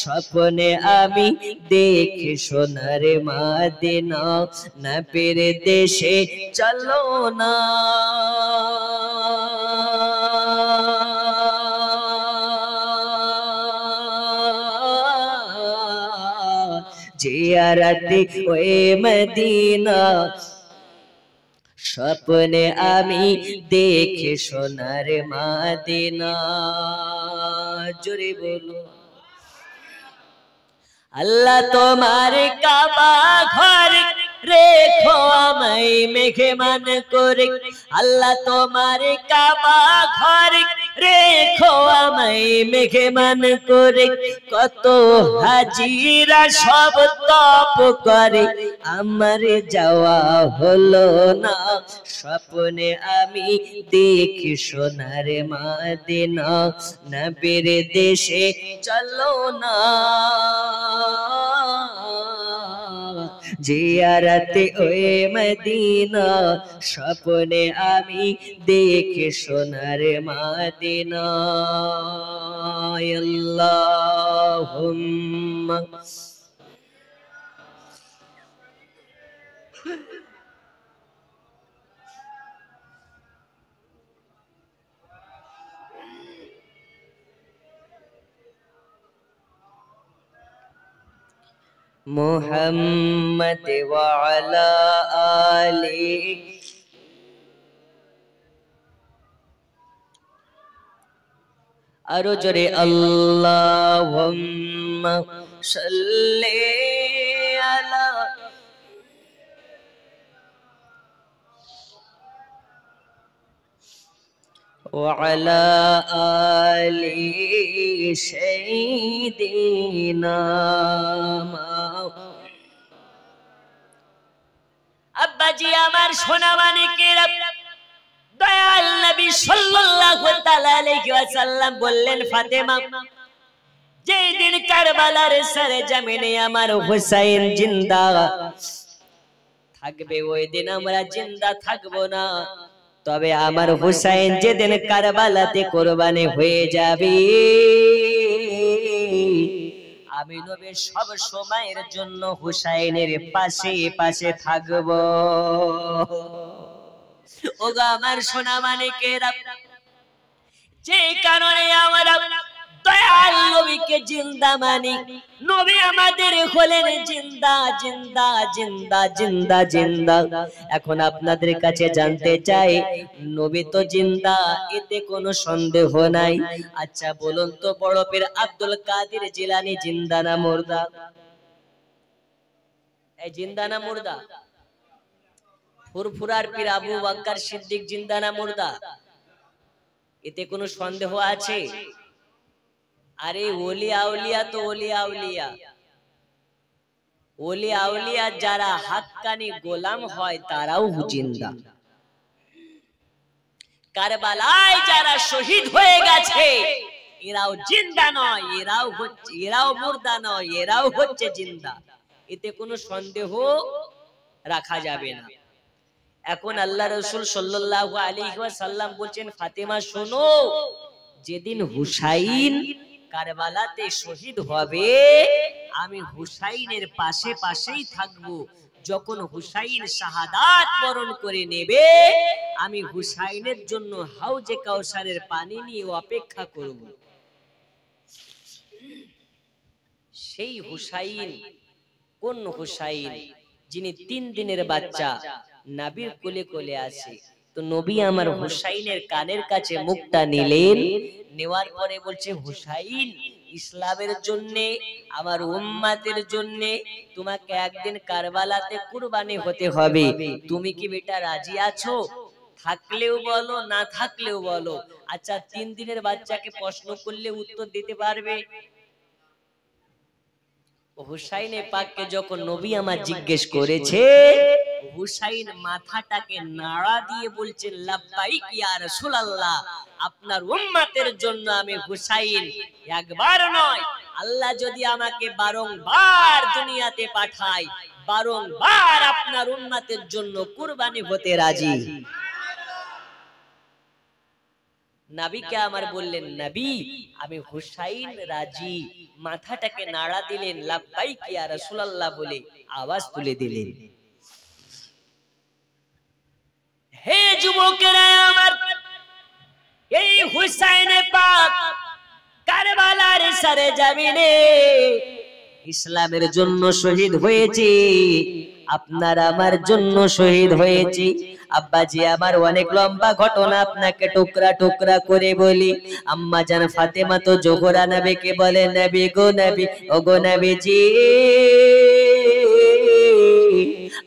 A: স্বপ্নে আমি দেখি সোনার মদিনা। নবীর দেশে চলো না, জিয়ারতে ওই মদিনা, স্বপ্নে আমি দেখি সোনার মদিনা। জোরে বলো, আল্লাহ তোমার কাবা ঘর রেখো আমায় মেহমান করে, আল্লাহ তোমার কাবা ঘর রেখো আমায় মেহমান করে, কত হাজিরা সব তপ করে আমার যাওয়া হলো না, স্বপ্নে আমি দেখি সোনার মদিনা। নবীর দেশে চলো না, জিয়ারতে ওই মদিনা, স্বপ্নে আমি দেখি সোনার মদিনা। আল্লাহুম্মা মুহাম্মদ ওয়া আলা আলি আরো জোরে আল্লাহুম্মা সাল্লি আলা ওয়া আলা আলি সাইয়্যিদিনা আব্বাজি আমার সোনা মানিকেরা দয়াল নবী সাল্লাল্লাহু তাআলা আলাইহি ওয়াসাল্লাম বললেন ফাতেমা যেই দিন কারবালার সরজমিনে আমার হুসাইন জিন্দা থাকবে ওই দিন আমরা জিন্দা থাকব না তবে আমার হুসাইন যেদিন কারবালাতে কুরবানি হয়ে যাবে আমি নবী সব সময়ের জন্য হুসাইনের পাশে পাশে থাকব ওগো আমার সোনা মানিকেরা যে কারণে আমরা দয়াল নবীকে জিন্দা মানি নবী আমাদের হলেন জিন্দা জিন্দা জিন্দা জিন্দা জিন্দা এখন আপনাদের কাছে জানতে চাই নবী তো জিন্দা এতে কোনো সন্দেহ নাই আচ্ছা বলুন তো বড় পীর আব্দুল কাদের জিলানী জিন্দা না মুর্দা এই জিন্দা না মুর্দা ফুরফুরার পীর আবু বকর সিদ্দিক জিন্দা না মুর্দা এতে কোনো সন্দেহ আছে আরে ওলি আউলিয়া তো ওলি আউলিয়া ওলি আউলিয়া যারা হাক্কানি গোলাম হয় তারাও জিন্দা কারবালায় যারা শহীদ হয়ে গেছে এরাও জিন্দা নয় এরাও মুর্দা নয় এরাও হচ্ছে জিন্দা এতে কোনো সন্দেহ রাখা যাবে না এখন আল্লাহ রাসূল সাল্লাল্লাহু আলাইহি ওয়াসাল্লাম বলেন ফাতেমা শোনো যেদিন হুসাইন কারবালাতে শহীদ হবে আমি হুসাইনের পাশে পাশেই থাকব যখন হুসাইন শাহাদাত বরণ করে নেবে আমি হুসাইনের জন্য হাউজে কাউসারের পানি নিয়ে অপেক্ষা করব সেই হুসাইন কোন হুসাইন যিনি 3 দিনের বাচ্চা নবীর কোলে কোলে আছে তো নবী আমার হুসাইনের কানের কাছে মুখটা নিলেন নেওয়ার পরে বলছে হুসাইন ইসলামের জন্য আমার উম্মতের জন্য তোমাকে একদিন কারবালাতে কুরবানি হতে হবে তুমি কি বেটা রাজি আছো থাকলেও বলো না থাকলেও বলো আচ্ছা 3 দিনের বাচ্চাকে প্রশ্ন করলে উত্তর দিতে পারবে হুসাইনে পাককে যখন নবী আমার জিজ্ঞেস করেছে হুসাইন মাথাটাকে নাড়া দিয়ে বলছেন লাব্বাইক ইয়া রাসূলুল্লাহ আপনার উম্মতের জন্য আমি হুসাইন একবার নয় আল্লাহ যদি আমাকে বারংবার দুনিয়াতে পাঠায় বারংবার আপনার উম্মতের জন্য কুরবানি হতে রাজি নবীকে আমার বললেন নবী আমি হুসাইন রাজি মাথাটাকে নাড়া দিলেন লাব্বাইক ইয়া রাসূলুল্লাহ বলে আওয়াজ তুলে দিলেন হে যুবকেরা আমার এই হুসাইনে পাক কারবালার সরজমিনে ইসলামের জন্য শহীদ হয়েছে আপনার আমার জন্য শহীদ হয়েছে আব্বাজি আমার অনেক লম্বা ঘটনা আপনাকে টুকরা টুকরা করে বলি আম্মা জান ফাতেমা তো জোহরা নবীকে বলে নবী গো নবী ও গো নবীজি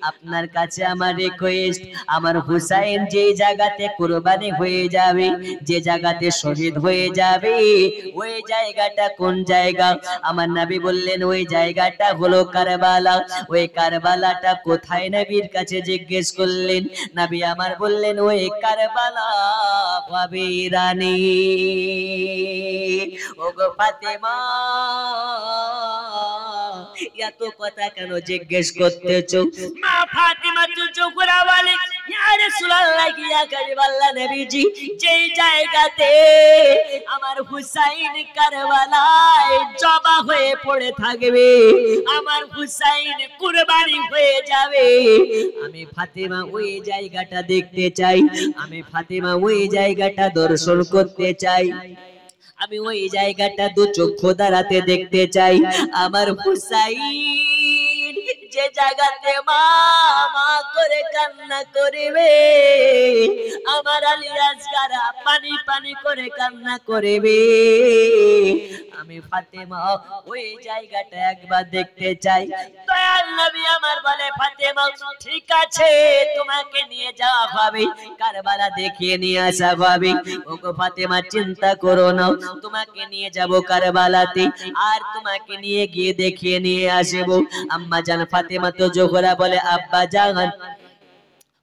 A: আপনার কাছে আমার রিকোয়েস্ট আমার হুসাইন যে জায়গাতে কুরবানি হয়ে যাবে যে জায়গাতে শহীদ হয়ে যাবে ওই জায়গাটা কোন জায়গা আমার নবী বললেন ওই জায়গাটা হলো কারবালা ওই কারবালাটা কোথায় নবীর কাছে জিজ্ঞেস করলেন নবী আমার বললেন ওই কারবালা হবে রানী ওগো ফাতেমা এত কথা কেন জিজ্ঞেস করতেছো মা ফাতিমা জোহরা বলে ইয়া রাসূলুল্লাহ ইয়া কারবালা নবীজি যেই জায়গাতে আমার হুসাইন কারবালায় জবা হয়ে পড়ে থাকবে আমার হুসাইন কুরবানি হয়ে যাবে আমি ফাতেমা ওই জায়গাটা দেখতে চাই আমি ফাতেমা ওই জায়গাটা দর্শন করতে চাই আমি ওই জায়গাটা দু চক্ষু দ্বারাতে দেখতে চাই আমার হুসাইন যে জায়গাতে মা মা করে কান্না করবে, আমার আলী আসগারা পানি পানি করে কান্না করবে, আমি ফাতেমা ওই জায়গাটা একবার দেখতে চাই। দয়াল নবী আমার বলে ফাতেমা ঠিক আছে তোমাকে নিয়ে যাওয়া হবে, কারবালা দেখিয়ে নিয়ে আসা হবে। ওগো ফাতেমা চিন্তা করো না, তোমাকে নিয়ে যাব কারবালাতে, আর তোমাকে নিয়ে গিয়ে দেখিয়ে নিয়ে আসবো। আম্মা জান ফাতেমা তো জোহরা বলে আব্বা জান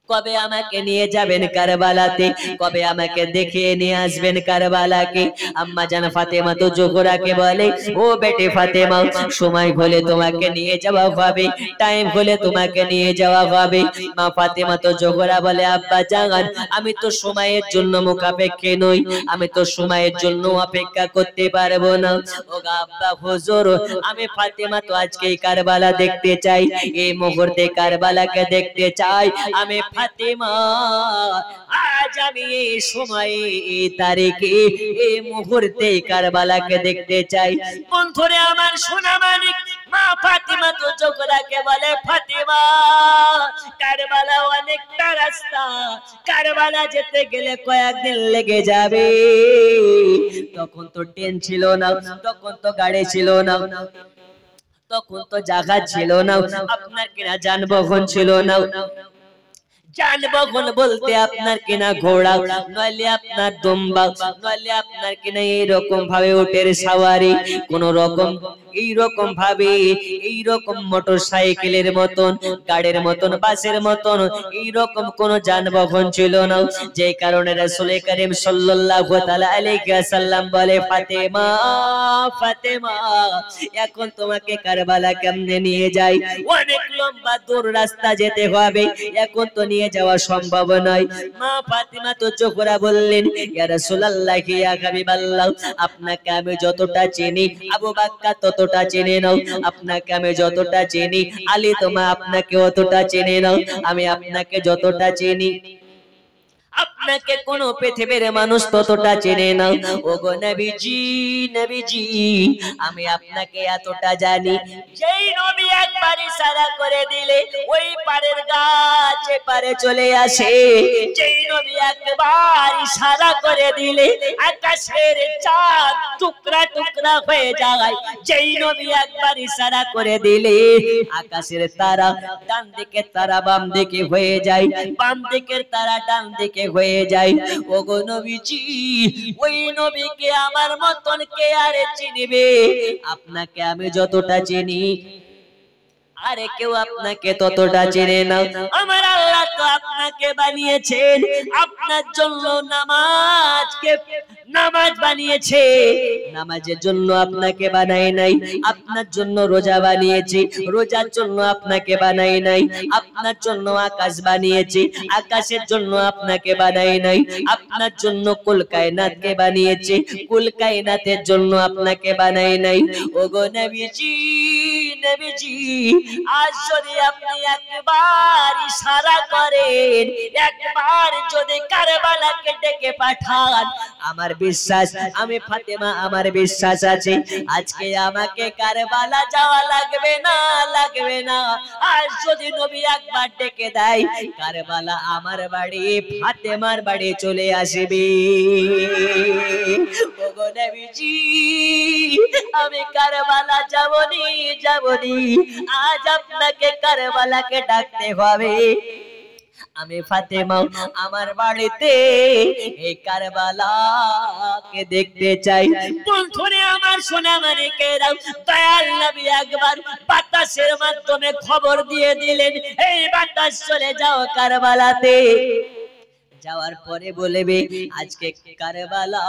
A: কবে আমাকে নিয়ে যাবেন কারবালাতে, কবে আমাকে দেখিয়ে নিয়ে আসবেন কারবালাকে? আম্মা জান ফাতেমা তো জোহরাকে বলে ও বেটে ফাতেমা সময় হলে তোমাকে নিয়ে যাওয়া হবে, টাইম হলে তোমাকে নিয়ে যাওয়া হবে। মা ফাতেমা তো জোহরা বলে আব্বা জান আমি তো সময়ের জন্য মুখাপেক্ষী নই, আমি তো সময়ের জন্য অপেক্ষা করতে পারবো না। ও আব্বা হুজুর আমি ফাতেমা তো আজকে কারবালা দেখতে চাই, এই মুহূর্তে কারবালাকে দেখতে চাই। আমি ফাতেমা আজ আমি এই সময়ে এই তারিখে এই মুহূর্তে কারবালাকে দেখতে চাই। বন্ধুরে আমার সোনা মানিক মা ফাতেমা তো জোহরাকে বলে ফাতেমা কারবালা অনেকটা রাস্তা, কারবালা যেতে গেলে কয়েকদিন লেগে যাবে। তখন তো ট্রেন ছিল না, তখন তো গাড়ি ছিল না, তখন তো জাহাজ ছিল না, আপনার কিনা যানবাহন ছিল না। যানবাহন বলতে আপনার কিনা ঘোড়া, নইলে আপনার দুম্বা, নইলে আপনার কিনা এইরকম ভাবে উটের সাওয়ারি, কোন রকম এইরকম ভাবে এইরকম মোটর সাইকেলের মতন, গাড়ির মতন, বাসের মতন এইরকম কোন যানবাহন ছিল না। যে কারণে রাসূল করিম সাল্লাল্লাহু তাআলা আলাইহি ওয়াসাল্লাম বলে ফাতেমা ফাতেমা এখন তোমাকে কারবালা কেমনে নিয়ে যাই, অনেক লম্বা দূর রাস্তা যেতে হবে, এখন তো নিয়ে যাওয়া সম্ভব নয়। মা ফাতেমা তো জোহরা বললেন ইয়া রাসূলুল্লাহ ইয়া হাবিবাল্লাহ আপনাকে আমি যতটা চিনি আবু বকর ততটা চিনে নাও, আপনাকে আমি যতটা চিনি আলী তোমা আপনাকে অতটা চিনে নাও, আমি আপনাকে যতটা চিনি আপনাকে কোন পৃথিবীর মানুষ ততটা চেনে না। ওগো নবীজি নবীজি আমি আপনাকে এতটা জানি, যেই নবী একবার ইশারা করে দিলে ওই পারের গাছ পারে চলে আসে, যেই নবী একবার ইশারা করে দিলে আকাশের চাঁদ টুকরা টুকরা হয়ে যায়, যেই নবী একবার ইশারা করে দিলে আকাশের তারা ডান দিকে তারা বাম দিকে হয়ে যায়, বাম দিকের তারা ডান দিকে হয়ে যায়। ওগো নবীজি ওই নবীকে আমার মতন কে আর চিনবে? আপনাকে আমি যতটা চিনি আরে কেউ আপনাকে ততটা চেনে না। আমার আল্লাহ তো আপনাকে বানিয়েছেন, আপনার জন্য নামাজ বানিয়েছে, নামাজের জন্য আপনাকে বানাই নাই, আপনার জন্য রোজা বানিয়েছে, রোজার জন্য আপনাকে বানাই নাই, আপনার জন্য আকাশ বানিয়েছে, আকাশের জন্য আপনাকে বানাই নাই, আপনার জন্য কুল কায়নাতকে বানিয়েছে, কুল কায়নাতের জন্য আপনাকে বানাই নাই। ওগো নবীজি নবীজি আজ যদি আপনি একবার ইশারা করেন, একবার যদি কারবালাকে ডেকে পাঠান, আমার বিশ্বাস আমি ফাতেমা আমার বিশ্বাস আছে আজকে আমাকে কারবালা যাওয়া লাগবে না, লাগবে না। আজ যদি নবী একবার ডেকে দেয় কারবালা আমার বাড়ি ফাতেমার বাড়ি চলে আসবে। ওগো নবীজি আমি কারবালা যাবনি যাবনি, আজ আপনাকে কারবালাকে ডাকতে হবে। আমি ফাতেমা আমার বাড়িতে এই কারবালাকে দেখতে চাই। বন্ধুরে আমার সোনা মানিকেরা দয়াল নবী একবার বাতাসের মাধ্যমে খবর দিয়ে দিলেন এই বাতাস চলে যাও কারবালাতে। যাওয়ার পরে বলবে আজকে কারবালা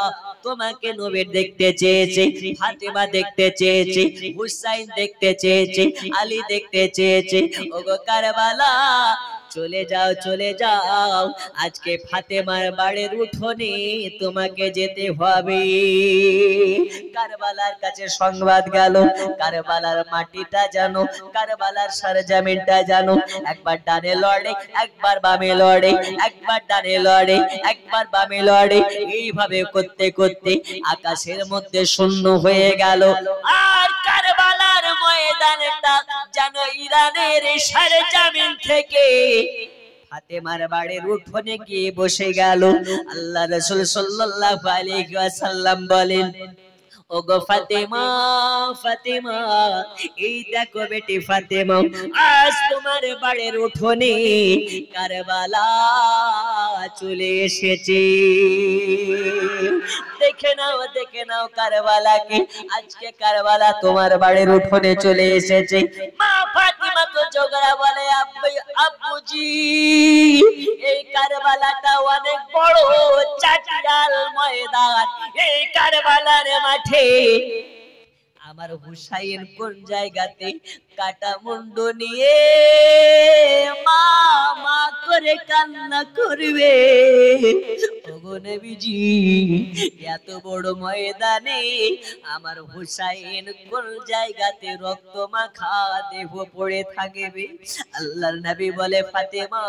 A: তোমাকে নবী দেখতে চেয়েছে, ফাতেমা দেখতে চেয়েছে, হুসাইন দেখতে চেয়েছে, আলী দেখতে চেয়েছে। ওগো কারবালা চলে যাও চলে যাও, আজকে ফাতেমার বাড়ির উঠোনে তোমাকে যেতে হবে। কারবালার কাছে সংবাদ গেল, কারবালার মাটিটা জানো, কারবালার সরজমিনটা জানো, একবার ডানে লড়ে একবার বামে লড়ে, একবার ডানে লড়ে একবার বামে লড়ে, এইভাবে করতে করতে আকাশের মধ্যে শূন্য হয়ে গেল। আর কারবালার ময়দানটা যেন ইরানের সরজমিন থেকে ফাতেমার বাড়ির উঠোনে গিয়ে বসে গেল। আল্লাহ রাসূল সাল্লাল্লাহু আলাইহি ওয়াসাল্লাম বলেন, ওগো ফাতেমা ফাতেমা, এই দেখো বেটি ফাতেমা, আজ তোমার বাড়ির উঠোনে কারবালা চলে এসেছে। দেখে নাও কারবালাকে, আজকে কারবালা তোমার বাড়ির উঠোনে চলে এসেছে। মা ফাতেমা তো ঝগড়া বলে, আব্বুজি এই কারবালাটা অনেক বড় চাটিয়াল ময়দান, এই কারবালার মাঠে আমার হুসাইন কোন জায়গাতে কাটা মুন্ডু নিয়ে মা মা করে কান্না করবে। ওগো নবীজি, এত বড় ময়দানে আমার হুসাইন কোন জায়গাতে রক্ত মাখা দেহ পড়ে থাকবে। আল্লাহর নবী বলে, ফাতেমা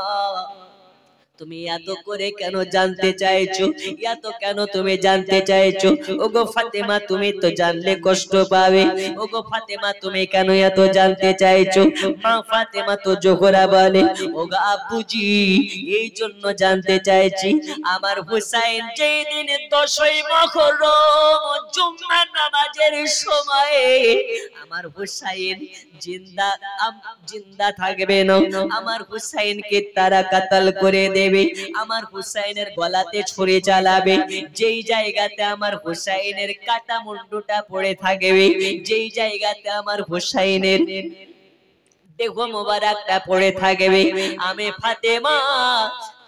A: তুমি এত করে কেন জানতে চাইছো, এত কেন তুমি জানতে চাইছো? ওগো ফাতেমা, তুমি তো জানলে কষ্ট পাবে। ওগো ফাতেমা, তুমি কেন এত জানতে চাইছো? মা ফাতেমা তো জোহরা বলে, ওগো আব্বুজি এই জন্য জানতে চাইছি, আমার হুসাইন যেই দিন 10ই মুহররম জুমার নামাজের সময়ে আমার হুসাইন জিন্দা থাকবে না, আমার হুসাইনকে তারা কাতাল করে দেবে, আমার হুসাইনের গলাতে ছুরি চালাবে। যেই জায়গাতে আমার হুসাইনের কাটা মুন্ডুটা পড়ে থাকবে, যেই জায়গাতে আমার হুসাইনের দেহ মোবারকটা পড়ে থাকবে, আমি ফাতেমা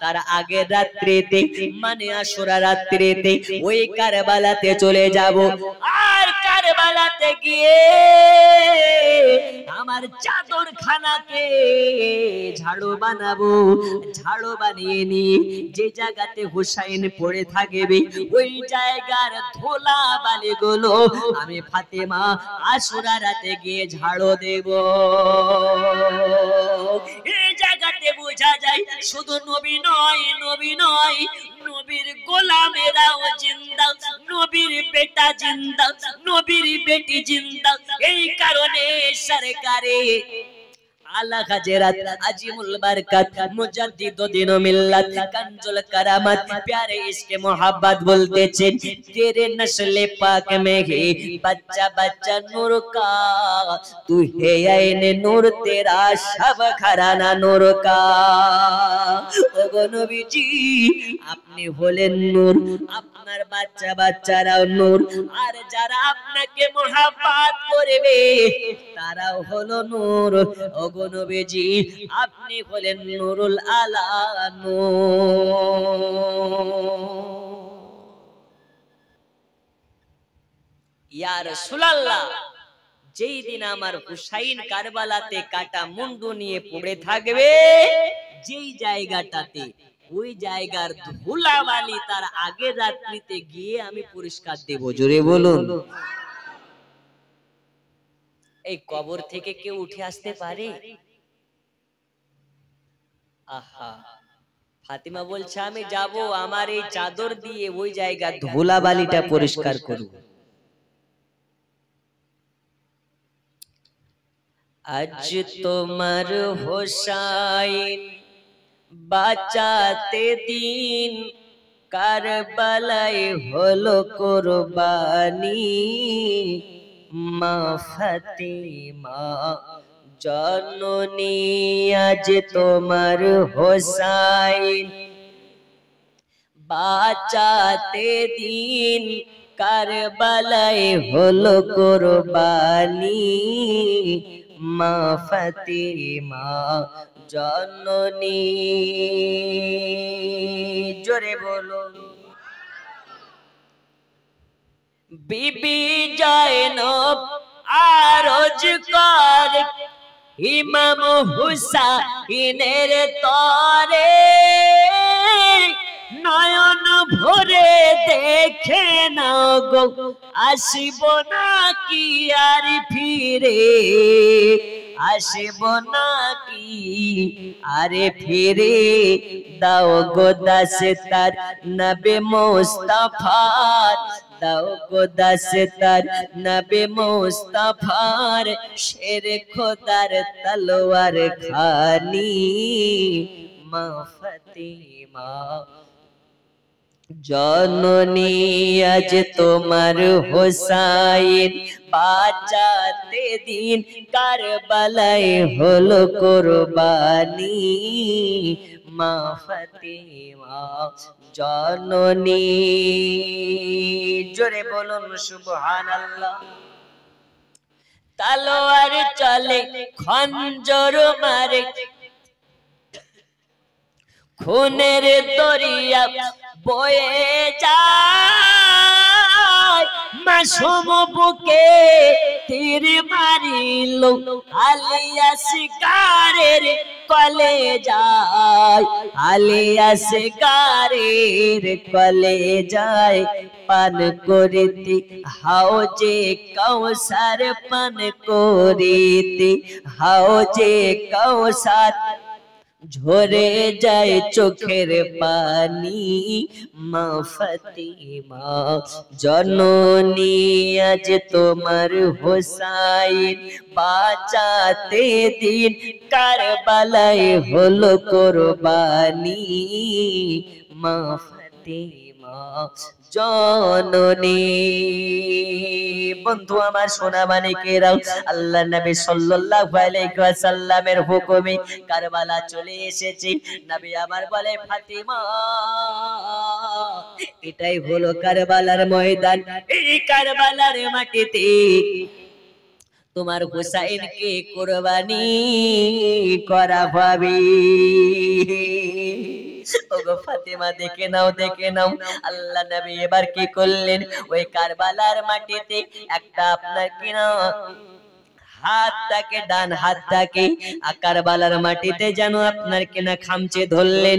A: তার আগের রাত্রিতে মানে আশুরা রাত্রিতে ওই কারবালাতে চলে যাব। আর কারবালাতে গিয়ে আমার চাদর খানাকে ঝাড়ু বানাবো, ঝাড়ু বানিয়ে নিয়ে যে জায়গাতে হুসাইন পড়ে থাকবে ওই জায়গার ধুলা বালি গুলো আমি ফাতেমা আশুরা রাতে গিয়ে ঝাড়ু দেব। এই জায়গাতে বোঝা যায় শুধু নবী নয়, নবীর গোলামেরাও জিন্দা, নবীর বেটা জিন্দা, নবীর বেটি জিন্দা। এই কারণে সরকারে আলা হাজরাত আজিমুল বরকত মুজাদ্দিদুদ্দিন মিল্লাত কানজুল কারামাত প্যারে ইশকে মোহাব্বত বলতেছেন, তেরে নসলে পাক মে হে बच्चा बच्चा नूर का तू है आईने नूर तेरा सब घराना नूर का। ওগো নবীজি আপনি হলেন নূর, আপনার বাচ্চা বাচ্চারাও নূর, আর যারা আপনাকে মোহাব্বত করবে তারাও হলো নূর। ওগো নবীজি আপনি হলেন নূরুল আলা নূর। ইয়া রাসূলুল্লাহ, যেই দিন আমার হুসাইন কারবালাতে কাটা মুন্ডু নিয়ে পড়ে থাকবে, যেই জায়গাটাতে ওই জায়গার ধুলাবালি তার আগের রাত্রিতে গিয়ে আমি পরিষ্কার দেব। জোরে বলুন। এই কবর থেকে কেউ উঠে আসতে পারে? আহা, ফাতিমা বলছে আমি যাব, আমার এই চাদর দিয়ে ওই জায়গার ধুলাবালিটা পরিষ্কার করব। আজ তোমার হোসাইন বাঁচাতে দিন কারবালায় হলো কুরবানি, মা ফাতিমা জননী আজ তোমার হোসাইন বাঁচাতে দিন কারবালায় হলো কুরবানি, মা ফাতিমা জননী। জোরে বলো। বিবি জয়নব আরজ করে ইমাম হুসাইনের তরে নয়ন ভরে দেখে নাও গো, আসিব না কি আর ফিরে, আসিব না কি আরে ফিরে, দাও গো দাস্তার নবী মুস্তাফার, দাও গো দাস্তার নবী মুস্তাফার, শের খোদার তলোয়ার খানি মা ফাতিমা। জননী আজ তোমার হোসাইন বাঁচাতে দিন, কারবালায় হলো কুরবানি মা ফাতিমা। জননী, জোরে বলুন সুবহানাল্লাহ। তলোয়ার চলে খঞ্জর মারে, খুনের দরিয়া বয়ে যায়, মাসুম বুকে তীর মারিল, আলিয়া শিকারের কলে যায়, আলিয়া শিকারের কলে যায়, পান করিতে হাউজে কাউসার, পান করিতে হাউজে কাউসার, ঝরে যায় চোখের পানি মা ফাতিমা। জননী আজ তোমার হোসাইন বাঁচাতে দিন, কারবালায় হলো কুরবানি মা ফাতিমা। জননী। বন্ধু আমার সোনা মানিকেরাও, আল্লাহ নবী সাল্লাল্লাহু আলাইহি ওয়াসাল্লামের হুকুমে কারবালা চলে এসেছে। নবী আমার বলে, ফাতিমা এটাই হলো কারবালার ময়দান, এই কারবালার মাটিতে তোমার হুসাইনকে কুরবানি করা হবে। ওগো ফাতেমা দেখে নাও, দেখে নাও। আল্লাহ নবী এবার কি করলেন, ওই কারবালার মাটিতে একটা আপনার কিনা হাতটাকে, ডান হাতটাকে কারবালার মাটিতে যেন আপনার কিনা খামচে ধরলেন,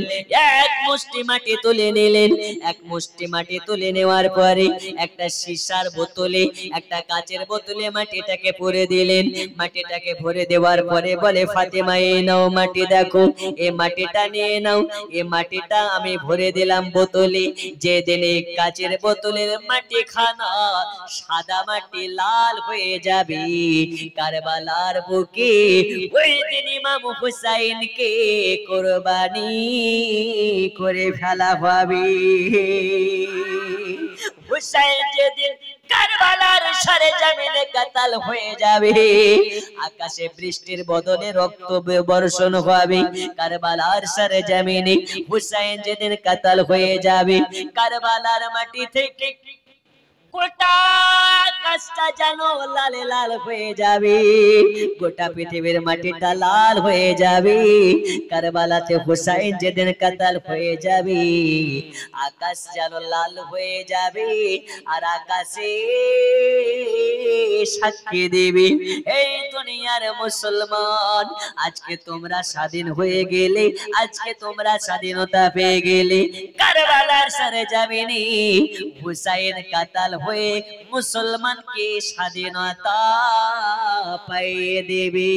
A: এক মুষ্টি মাটি তুলে নিলেন। এক মুষ্টি মাটি তুলে নেওয়ার পরে একটা সীসার বোতলে, একটা কাচের বোতলে মাটিটাকে ভরে দিলেন। মাটিটাকে ভরে দেওয়ার পরে বলে, ফাতেমা এই নাও মাটি, দেখো এই মাটিটা নিয়ে নাও, এই মাটিটা আমি ভরে দিলাম বোতলে। যেদিন এই কাচের বোতলের মাটি খানা সাদা মাটি লাল হয়ে যাবে, কারবালার বুকে ওই দিন ইমাম হুসাইনকে কুরবানি করে ফেলা হবে। হুসাইন যেদিন কারবালার সরজমিনে কাতাল হয়ে যাবে, আকাশে বৃষ্টির বদলে রক্ত বর্ষণ হবে। কারবালার সরজমিনে হুসাইন যেদিন কাতাল হয়ে যাবে, কারবালার মাটি থেকে গোটা আকাশটা যেন লাল লাল হয়ে যাবে, গোটা পৃথিবীর মাটিটা লাল হয়ে যাবে। কারবালাতে হুসাইন যেদিন কাতাল হয়ে যাবে, আকাশ যেন লাল হয়ে যাবে, আর আকাশে সাক্ষী দিবে, এই দুনিয়ার মুসলমান আজকে তোমরা স্বাধীন হয়ে গেলে, আজকে তোমরা স্বাধীনতা পেয়ে গেলে। কারবালার সরজমিনে হুসাইন কাতাল হয়ে মুসলমানকে স্বাধীনতা পাইয়ে দেবে।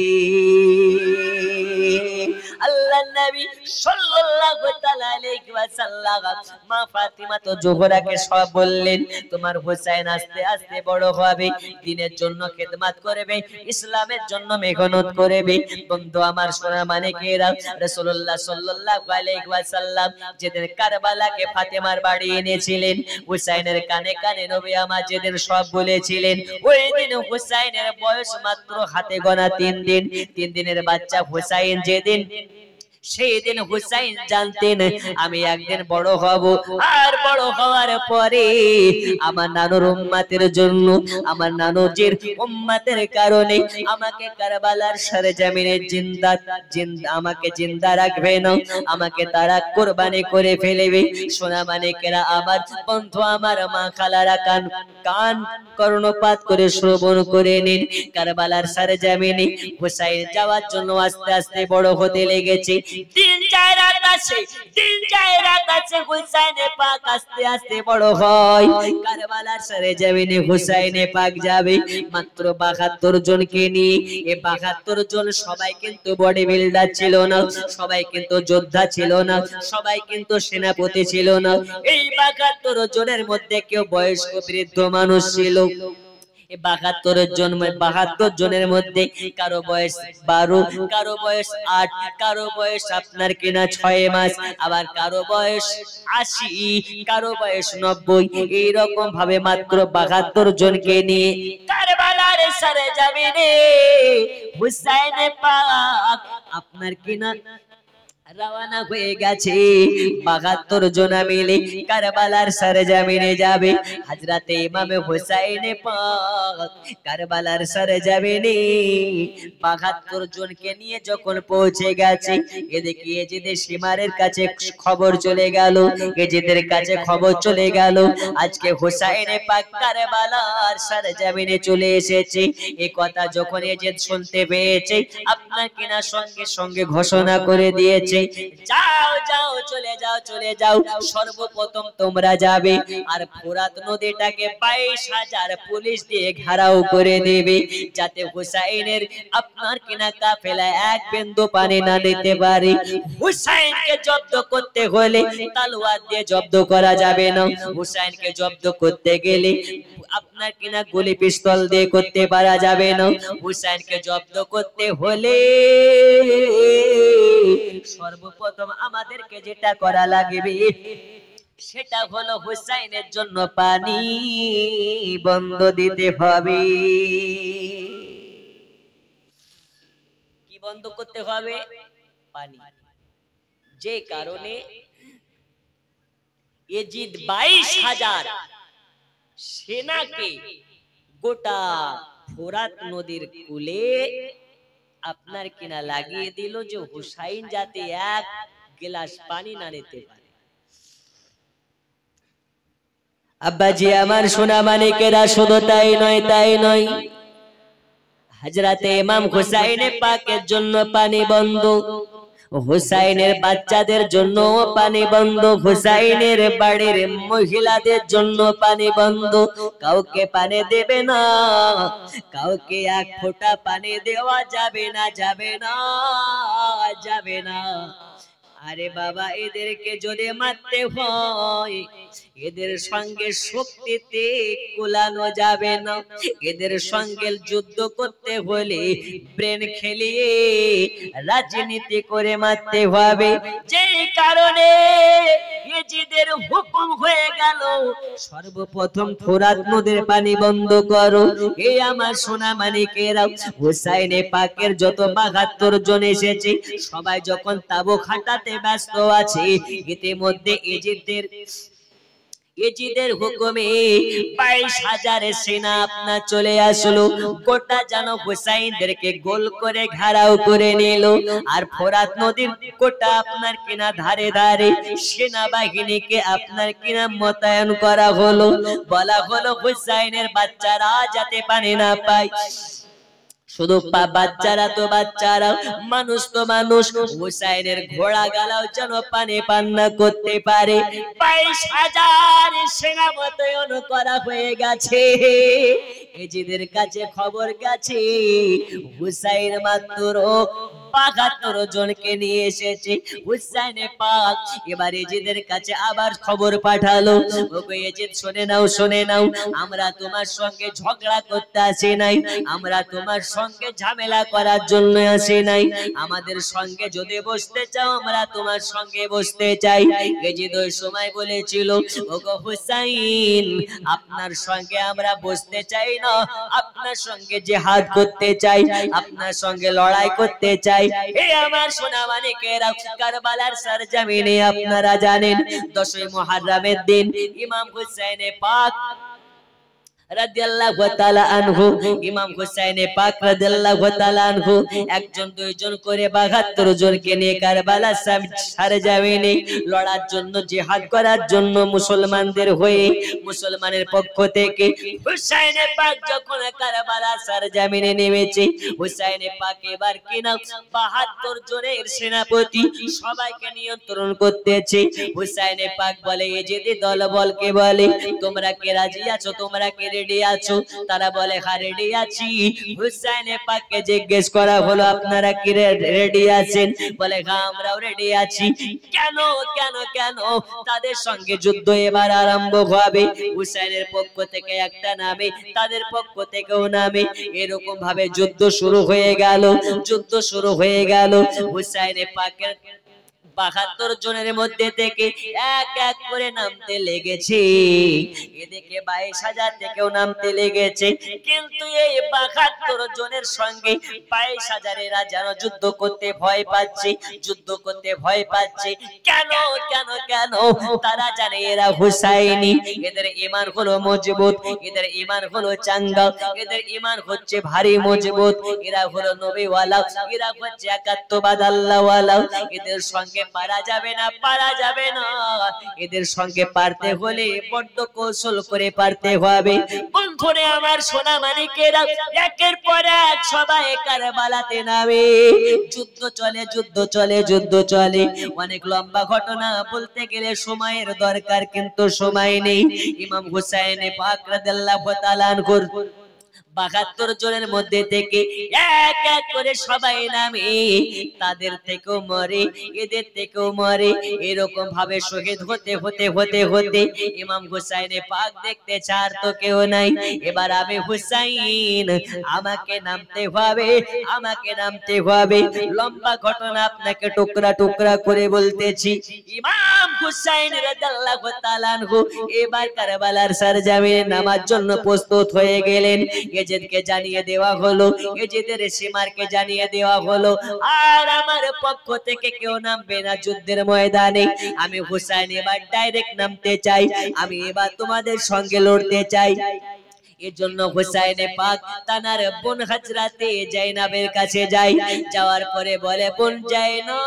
A: আল্লাহ নবী সাল্লাল্লাহু তাআলা আলাইহি ওয়াসাল্লাম মা ফাতিমা তো জোহরাকে সব বললেন, তোমার হুসাইন আস্তে আস্তে বড় হবে, দ্বীনের জন্য খেদমত করবে, ইসলামের জন্য মেহনত করবে। বন্ধু আমার সোনা মানিকেরা, রাসূলুল্লাহ সাল্লাল্লাহু আলাইহি ওয়াসাল্লাম যেদিন কারবালাকে ফাতেমার বাড়ি এনেছিলেন, হুসাইনের কানে কানে নবী আমার যেদিন সব বলেছিলেন, ওই দিন হুসাইনের বয়স মাত্র হাতে গোনা 3 দিন। 3 দিনের বাচ্চা হুসাইন যেদিন সেই দিন হুসাইন জানতেন আমি একদিন বড় হব, আর বড় হওয়ার পরে আমার নানুর উম্মতের জন্য, আমার নানুজির উম্মতের কারণে আমাকে কারবালার সরজমিনে জিন্দা আমাকে জিন্দা রাখবে না, আমাকে তারা কুরবানি করে ফেলবে। সোনা মানিকেরা, আমার বন্ধু, আমার মা খালারা কান কর্ণপাত করে শ্রবণ করে নিন। কারবালার সরজমিনে হুসাইন যাওয়ার জন্য আস্তে আস্তে বড় হতে লেগেছে। দিন যায় রাত আসে, দিন যায় রাত আসে, হুসাইনে পাক আস্তে আস্তে বড় হয়। কারবালার সরজমিনে হুসাইনে পাক যাবে মাত্র ৭২ জনকে নিয়ে। এই ৭২ জন সবাই কিন্তু বডি বিল্ডার ছিল না, সবাই কিন্তু যোদ্ধা ছিল না, সবাই কিন্তু সেনাপতি ছিল না। এই ৭২ জনের মধ্যে কেউ বয়স্ক বৃদ্ধ মানুষ ছিল। ৭২ জনের মধ্যে কারো বয়স ১২, কারো বয়স ৮, কারো বয়স আপনার কিনা ৬ মাস, আবার কারো বয়স ৮০, কারো বয়স ৯০। এইরকম ভাবে মাত্র ৭২ জনকে নিয়ে কারবালার সরজমিনে হুসাইন পাক আপনার কিনা রওনা হয়ে গেছে। ৭২ জন মিলে কারবালার সরজমিনে যাবে। হযরতে ইমাম হুসাইন পাক কারবালার সরজমিনে ৭২ জনকে নিয়ে যখন পৌঁছে গেছে, এদিকে ইয়েজিদের শিমারের কাছে খবর চলে গেল, ইয়েজিদের কাছে খবর চলে গেল আজকে হুসাইন পাক কারবালার সরজমিনে চলে এসেছে। এই কথা যখন ইয়েজিদ শুনতে পেয়েছে, আপনার কিনা সঙ্গে সঙ্গে ঘোষণা করে দিয়েছে, যাও যাও, চলে যাও, চলে যাও। সর্বপ্রথম তোমরা যাবে আর ফোরাত নদীটাকে ২২,০০০ পুলিশ দিয়ে ঘেরাও করে দেবে, যাতে হুসাইনের আপনার কিনা কাফেলা এক বিন্দু পানি না নিতে পারে। হুসাইনকে জব্দ করতে হলে তলোয়ার দিয়ে জব্দ করা যাবে না, হুসাইনকে জব্দ করতে গেলে আপনার কিনা গুলি পিস্তল দিয়ে করতে পারা যাবে না। হুসাইনকে জব্দ করতে হলে সর্বপ্রথম আমাদেরকে যেটা করা লাগবে সেটা হলো হুসাইনের জন্য পানি বন্ধ দিতে হবে। কি বন্ধ করতে হবে? পানি। যে কারণে ইয়েজিদ ২২,০০০ সেনাকে গোটা ফোরাত নদীর কূলে আপনার কিনা লাগিয়ে দিল, যে হুসাইন যাতে এক গ্লাস পানি না নিতে পারে। আব্বাজি আমার, সোনা মানিকেরা, শুধু তাই নয়, তাই নয়, হযরতে ইমাম হুসাইন পাকের জন্য পানি বন্ধ, হুসাইনের বাচ্চাদের জন্য পানি বন্ধ, হুসাইনের বাড়ির মহিলাদের জন্য পানি বন্ধ। কাউকে পানি দেবে না, কাউকে এক ফোঁটা পানি দেওয়া যাবে না, যাবে না, যাবে না। আরে বাবা, এদেরকে যদি মারতে হয়, এদের সঙ্গে শক্তিতে কুলানো যাবে না, এদের সঙ্গে যুদ্ধ করতে হলে ব্রেন খেলিয়ে রাজনীতি করে মারতে হবে। যেই কারণে ইয়েজিদের হুকুম হয়ে গেল, সর্বপ্রথম ফোরাত নদীর পানি বন্ধ করো। এই আমার সোনা মানিকেরা, হুসাইন পাকের যত ৭২ জন এসেছে, সবাই যখন তাবু খাটাতে ব্যস্ত আছে, ইতিমধ্যে ইয়েজিদের হুকুমে ২২,০০০ সেনা আপনার চলে আসলো। গোটা যেন হুসাইনদেরকে গোল করে ঘেরাও করে নিল। আর ফোরাত নদীর গোটা আপনার কিনা ধারে ধারে সেনাবাহিনীকে আপনার কিনা মোতায়েন করা হলো। বলা হলো হুসাইনের বাচ্চারা যাতে পানি না পায়। শুধু বাচ্চারা তো বাচ্চারা, মানুষ তো মানুষ, হুসাইনের ঘোড়া গালাও যেন পানি পান না করতে পারে। ২২,০০০ সেনা মোতায়েন করা হয়ে গেছে। ইয়েজিদের কাছে খবর গেছে হুসাইন মাত্র ৭২ জনকে নিয়ে এসেছে। হুসাইন পাক এবার ইয়েজিদের কাছে আবার খবর পাঠালো, ওগো ইয়েজিদ, শুনে নাও, শুনে নাও, আমরা তোমার সঙ্গে ঝগড়া করতে আসি নাই, আমরা তোমার সঙ্গে ঝামেলা করার জন্য আসি নাই, আমাদের সঙ্গে যদি বসতে চাও আমরা তোমার সঙ্গে বসতে চাই। ইয়েজিদ ওই সময় বলেছিল, ওগো হুসাইন, আপনার সঙ্গে আমরা বসতে চাই না, আপনার সঙ্গে জিহাদ করতে চাই, আপনার সঙ্গে লড়াই করতে চাই। যায়। হে আমার সোনা মানিকেরা, কারবালার সরজমিনে আপনারা জানেন 10ই মুহররমের দিন ইমাম হুসাইন পাক রাদিয়াল্লাহু তাআলা আনহু, ইমাম হুসাইন পাক রাদিয়াল্লাহু তাআলা আনহু একজন দুইজন করে 72 জনকে নিয়ে কারবালা সরজমিনে লড়ার জন্য, জিহাদ করার জন্য মুসলমানদের হয়ে, মুসলমানের পক্ষ থেকে হুসাইন পাক যখন কারবালা সরজমিনে নেমেছে, হুসাইন পাক এবার কিনা 72 জনের সেনাপতি সবাইকে নিয়ন্ত্রণ করতেছে। হুসাইন পাক বলে, এই যে দলবলকে বলে, তোমরা কে রাজি আছো, তোমরা কে রেডি আছো? তারা বলে হ্যাঁ রেডি আছি। হুসাইন পাককে জিজ্ঞেস করা হলো, আপনারা কি রেডি আছেন? বলে হ্যাঁ আমরাও রেডি আছি। কেন কেন কেন? তাদের সঙ্গে যুদ্ধ এবার আরম্ভ হবে। হুসাইনের পক্ষ থেকে একটা নামে, তাদের পক্ষ থেকেও নামে, এরকম ভাবে যুদ্ধ শুরু হয়ে গেল, যুদ্ধ শুরু হয়ে গেল। হুসাইন পাকের 72 জনের মধ্যে থেকে এক এক করে নামতে লেগেছে। এদিকে 22,000 থেকেও নামতে লেগেছে, কিন্তু এই 72 জনের সঙ্গে 22,000-এরা যেন যুদ্ধ করতে ভয় পাচ্ছে, যুদ্ধ করতে ভয় পাচ্ছে। কেন কেন কেন? তারা জানে এরা হুসাইনি, এদের ঈমান হলো মজবুত, এদের ঈমান হলো চাঙ্গা, এদের ঈমান হচ্ছে ভারী মজবুত, এরা হলো নবীওয়ালা, এরা হচ্ছে একাত্মবাদ আল্লাহওয়ালা। এদের সঙ্গে পারা যাবে না, পারা যাবে না। এদের সঙ্গে পারতে হলে বড্ড কৌশল করে পারতে হবে। বন্ধুরে আমার সোনা মানিকেরা, একের পর এক সবাই কারবালাতে নামে। যুদ্ধ চলে, যুদ্ধ চলে, যুদ্ধ চলে। অনেক লম্বা ঘটনা, বলতে গেলে সময়ের দরকার, কিন্তু সময় নেই। ইমাম হুসাইন পাক রাদিয়াল্লাহু তাআলা আনহু 72 জনের মধ্যে থেকে এক এক করে সবাই নামে, তাদের থেকেও মরে, এদের থেকেও মরে, এরকম ভাবে শহীদ হতে হতে হতে হতে ইমাম হুসাইন পাক দেখতে চার তো কেউ নাই। এবার আমি হুসাইন, আমাকে নামতে হবে, আমাকে নামতে হবে। লম্বা ঘটনা আপনাকে টুকরা টুকরা করে বলতেছি। ইমাম হুসাইন রাদিয়াল্লাহু তাআলা আনহু এবার কারবালার সরজমিনে নামার জন্য প্রস্তুত হয়ে গেলেন। এজেদকে জানিয়ে দেওয়া হলো, এজেদের সীমারকে জানিয়ে দেওয়া হলো, আর আমার পক্ষ থেকে কেউ নামবে না যুদ্ধের ময়দানে। আমি হুসাইন এবার ডাইরেক্ট নামতে চাই, আমি এবার তোমাদের সঙ্গে লড়তে চাই। এজন্য হুসাইন পাক তানার বোন হযরতে জাইনাবের কাছে যায়। যাওয়ার পরে বলে, বোন জাইনাব,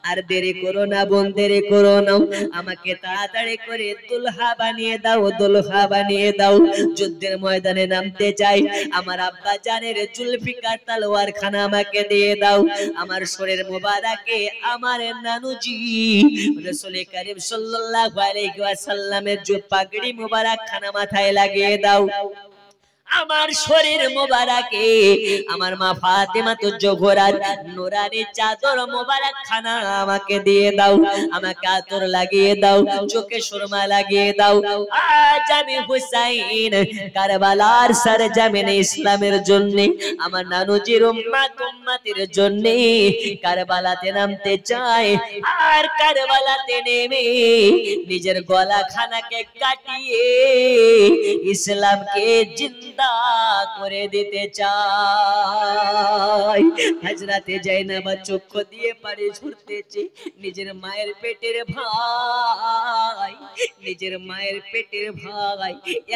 A: আর দেরি করো না বোন, দেরি করো না, আমাকে তাড়াতাড়ি করে দুলহা বানিয়ে দাও, দুলহা বানিয়ে দাও। যুদ্ধের ময়দানে নামতে চাই, আমার আব্বা জানের জুলফিকার তলোয়ার খানা আমাকে দিয়ে দাও। আমার শরীর মোবারকে আমার নানুজি রাসূল করিম সাল্লাল্লাহু আলাইহি ওয়াসাল্লামের যে পাগড়ি মোবারক খানা মাথায় লাগিয়ে দাও। আমার শরীর মোবারকে আমার মা ফাতেমা তো জোহরার নুরানি চাদর মোবারক খানা আমাকে দিয়ে দাও, আমাকে আতর লাগিয়ে দাও, চোখে সুরমা লাগিয়ে দাও। আজ আমি হুসাইন কারবালার সরজমিনে ইসলামের জন্য, আমার নানুজির উম্মতের জন্য কারবালাতে নামতে চাই। আর কারবালাতে নেমে নিজের গলা খানাকে কাটিয়ে ইসলামকে জিন্দা করে দিতে চাই। হযরতে জাইনাব চক্ষু দিয়ে পানি ঝরতেছে। নিজের মায়ের পেটের ভাই, নিজের মায়ের পেটের ভাই,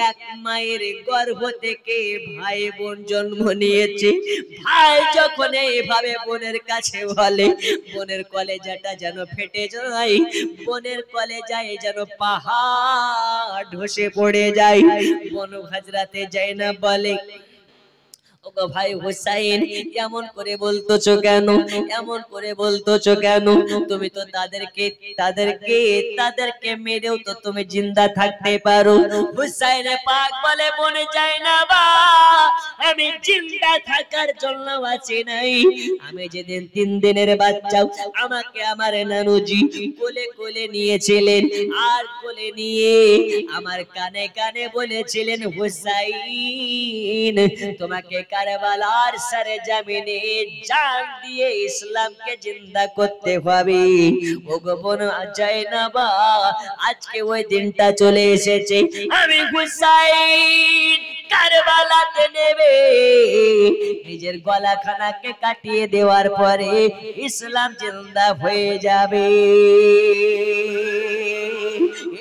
A: এক মায়ের গর্ভ থেকে ভাই বোন জন্ম নিয়েছে। ভাই যখন এইভাবে বোনের কাছে বলে, বোনের কলেজাটা যেন ফেটে যায়, বোনের কলেজায় যেন পাহাড় ধসে পড়ে যায়। বোন হযরতে জাইনাব বলে, ওগো ভাই হুসাইন, এমন করে বলতেছো কেন, এমন করে বলতেছো কেন? তুমি তো তাদেরকে মেরেও তো তুমি জিন্দা থাকতে পারো। হুসাইন পাক বলে, বোন জাইনাব, আমি জিন্দা থাকার জন্য আছি নাই। আমি যেদিন 3 দিনের বাচ্চা, আমাকে আমার নানুজি কোলে কোলে নিয়েছিলেন, আর কোলে নিয়ে আমার কানে কানে বলেছিলেন, হুসাইন তোমাকে কারবালার সরজমিনে জান দিয়ে ইসলামকে জিন্দা করতে হবে। ওগো বোন জাইনাব, আজকে ওই দিনটা চলে এসেছে। আমি হুসাইন কারবালাতে নেবে নিজের গলাখানাকে কাটিয়ে দেওয়ার পরে ইসলাম জিন্দা হয়ে যাবে।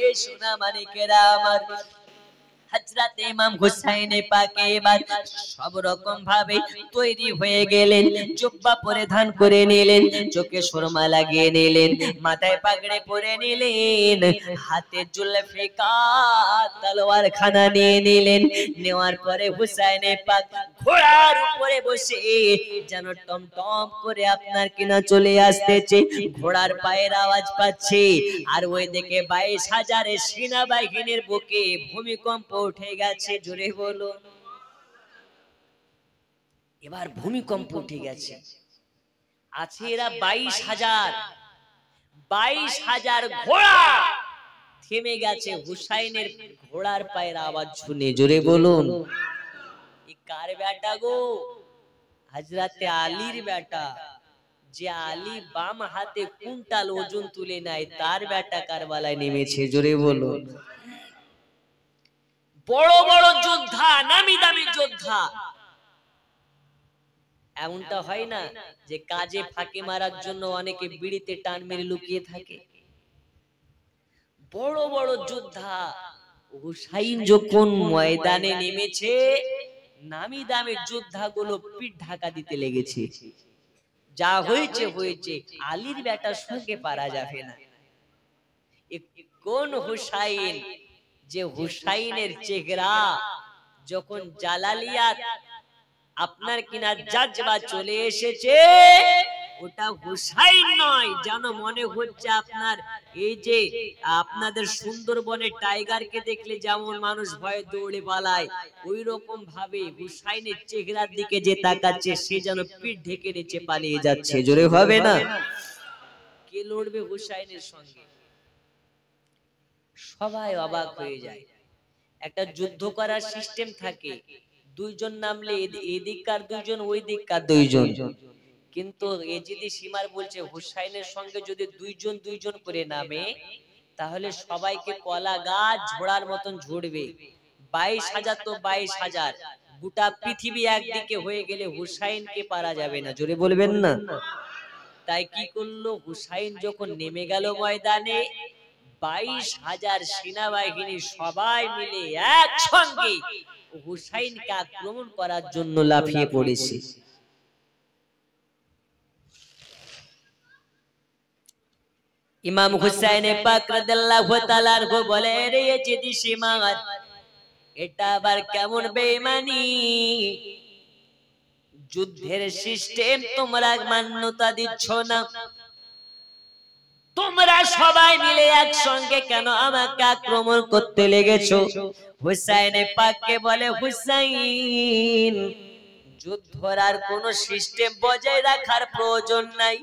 A: এই সোনা মানিকেরা আমার, হযরত ইমাম হুসাইন পাক এবার সব রকম ভাবে তৈরি হয়ে গেলেন, জুব্বা পরিধান করে নিলেন, চোখে সুরমা লাগিয়ে নিলেন, মাথায় পাগড়ি পরে নিলেন, হাতে জুলফিকার তলোয়ার খানা নিয়ে নিলেন। নেওয়ার পরে হুসাইন পাক ঘোড়ার উপরে বসে যেন টমটম করে আপনার কিনা চলে আসতেছে, ঘোড়ার পায়ের আওয়াজ পাচ্ছে। আর ওই দিকে 22,000 সেনাবাহিনীর বুকে ভূমিকম্প উঠে গেছে। জোরে বলুন। এবার ভূমিকম্প উঠে গেছে, আছে এরা 22,000 ঘোড়া থেমে গেছে হুসাইনের ঘোড়ার পায়ের আওয়াজ শুনে। জোরে বলুন। এই কার বেটা গো? হযরতে আলীর বেটা। যে আলী বাম হাতে কুইন্টাল ওজন তুলে নেয়, তার বেটা কারবালায় নেমেছে। জোরে বলুন। বড় বড় যোদ্ধা, নামি দামি যোদ্ধা। এমনটা হয় না যে কাজে ফাঁকি মারার জন্য অনেকে বিড়িতে টান মেরে লুকিয়ে থাকে? বড় বড় যোদ্ধা। হুসাইন যখন ময়দানে নেমেছে, নামি দামি যোদ্ধাগুলো পিঠ ঢাকা দিতে লেগেছে। যা হয়েছে হয়েছে, আলীর বেটার সঙ্গে পারা যাবে না। কোন হুসাইন? যে হুসাইনের চেহারা যখন জালালিয়াত আপনার কিনা জাজবা চলে এসেছে, ওটা হুসাইন নয়। যেন মনে হচ্ছে আপনার এই যে আপনাদের সুন্দরবনে টাইগারকে দেখলে যেমন মানুষ ভয়ে দৌড়ে পালায়, ওই রকম ভাবে হুসাইনের চেহারার দিকে যে তাকাচ্ছে, সে যেন পিঠ ঢেকে নিচে পালিয়ে যাচ্ছে। জোরে হবে না? কে লড়বে হুসাইনের সঙ্গে? সবাই অবাক হয়ে যায়। একটা যুদ্ধ করার সিস্টেম থাকে, দুইজন নামলে এদিককার দুইজন, ওই দিককার দুইজন। কিন্তু এজিদি সীমার বলছে হুসাইনের সঙ্গে যদি দুইজন দুইজন করে নামে, তাহলে সবাইকে কলা গাছ ঝোড়ার মতন ঝুড়বে। 22,000 তো 22,000, গোটা পৃথিবী একদিকে হয়ে গেলে হুসাইনকে পারা যাবে না। জোরে বলবেন না? তাই কি করলো হুসাইন যখন নেমে গেল ময়দানে, 22,000 সেনাবাহিনী সবাই মিলে একসঙ্গে হুসাইনকে আক্রমণ করার জন্য লাফিয়ে পড়েছে। ইমাম হুসাইন পাক রাদিয়াল্লাহু তাআলা আনহু বলে, রে ইজিদি সীমা, এটা আবার কেমন বেঈমানি? যুদ্ধের সিস্টেম তোমরা মান্যতা দিচ্ছ না, তোমরা সবাই মিলে একসঙ্গে কেন আমাকে আক্রমণ করতে লেগেছো? হুসাইন পাককে বলে, হুসাইন, যুদ্ধের আর কোন সিস্টেম বজায় রাখার প্রয়োজন নাই,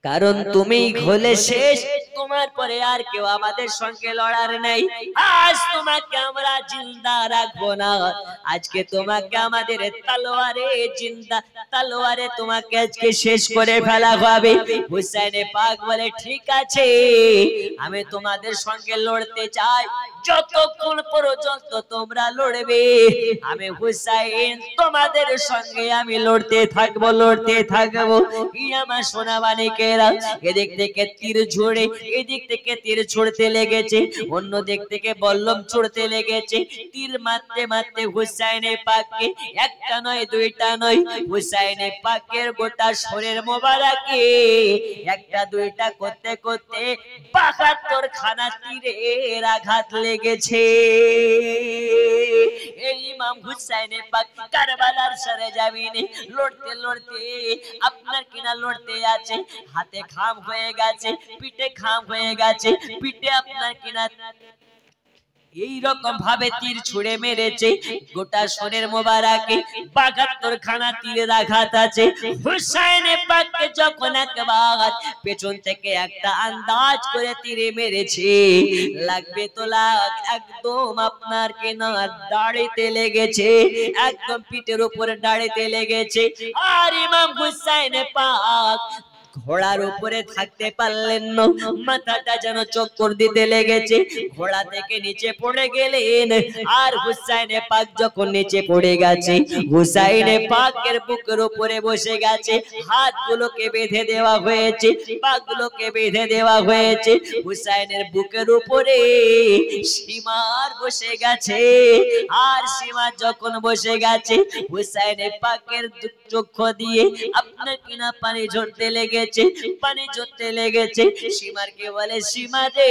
A: কারণ তুমি হলে শেষ, তোমার পরে আর কেউ আমাদের সঙ্গে লড়ার নাই। আজ তোমাকে আমরা জিন্দা রাখবো না, আজকে তোমাকে আমাদের তলোয়ারে জিন্দা তলোয়ারে তোমাকে আজকে শেষ করে ফেলা হবে। হুসাইন পাক বলে, ঠিক আছে, আমি তোমাদের সঙ্গে লড়তে চাই, যতক্ষণ পর্যন্ত তোমরা লড়বে আমি হুসাইন তোমাদের সঙ্গে আমি লড়তে থাকবো, লড়তে থাকবো। আমার সোনা মানিকেরা এদিক থেকে তীর ছুড়ে, এদিক থেকে তীর ছুড়তে লেগেছে, অন্য দিক থেকে বল্লম ছুড়তে লেগেছে। তীর মারতে মারতে হুসাইন পাককে একটা নয় দুইটা নয়, হুসাইন পাকের গোটা শরীর মোবারকে একটা দুইটা করতে করতে ৭২ খানা তীরের আঘাত লেগেছে। এই ইমাম হুসাইন পাক কারবালার সরজমিনে লড়তে লড়তে আপনার কিনা লড়তে আছে, হাতে খাম হয়ে গেছে, পিঠে খাম হয়ে গেছে, পিঠে আপনার কিনা এই রকম ভাবে তীর ছুড়ে মেরেছে, গোটা শরীর মোবারকে ৭২ খানা তীরের আঘাত আছে। হুসাইন পাককে যখন একবার পেছন থেকে একটা আন্দাজ করে তীরে মেরেছে, লাগবে তো লাগ, একদম আপনার কেনা দাড়িতে লেগেছে, একদম পিঠের উপরে দাড়িতে লেগেছে। আর ইমাম হুসাইন পাক ঘোড়ার উপরে থাকতে পারলেন না, মাথাটা যেন চক্কর দিতে লেগেছে, ঘোড়া থেকে নিচে পড়ে গেলেন। আর হুসাইনে পাক যখন নিচে পড়ে গেছে, হুসাইনে পাকের বুকের উপরে বসে গেছে, হাতগুলোকে বেঁধে দেওয়া হয়েছে, পাগুলোকে বেঁধে দেওয়া হয়েছে। হুসাইনের বুকের উপরে সীমার বসে গেছে। আর সীমা যখন বসে গেছে, হুসাইনের পাকের চক্ষু দিয়ে আপনার কিনা পানি ঝরতে লেগেছে, পানি ঝরতে লেগেছে। সীমারকে বলে, সীমা রে,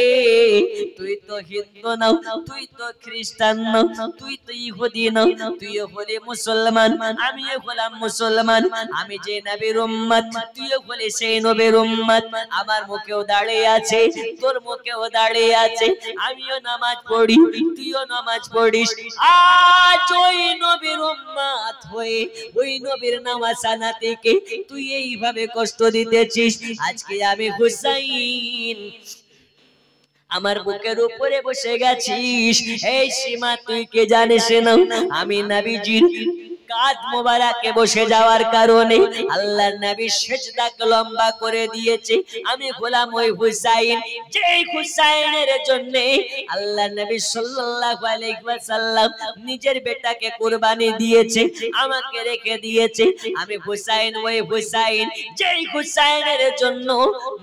A: তুই তো হিন্দু নাও, তুই তো খ্রিস্টান নাও, তুই তো ইহুদি নাও, তুইও হলি মুসলমান, আমিও হলাম মুসলমান। আমি যে নবীর উম্মত, তুইও হলি সেই নবীর উম্মত। আমার মুখেও দাঁড়িয়ে আছে, তোর মুখেও দাঁড়িয়ে আছে, আমিও নামাজ পড়ি, তুইও নামাজ পড়িস। আজ ওই নবীর উম্মত হয়ে ওই নবীর নামাজ আনাতেকে তুই এইভাবে কষ্ট দিতেছিস। আজকে আমি হুসাইন আমার বুকের উপরে বসে গেছিস। এই সীমা তুই কে জানিস না, আমি নবীজির কাঁধ মোবারকে বসে যাওয়ার কারণে আল্লাহর নবী সিজদাকে লম্বা করে দিয়েছে। আমি গোলাম ওই হুসাইন, যেই হুসাইনের জন্য আল্লাহর নবী সাল্লাল্লাহু আলাইহি ওয়াসাল্লাম নিজের বেটাকে কুরবানি দিয়েছে, আমাকে রেখে দিয়েছে। আমি হুসাইন, ওই হুসাইন, যেই হুসাইনের জন্য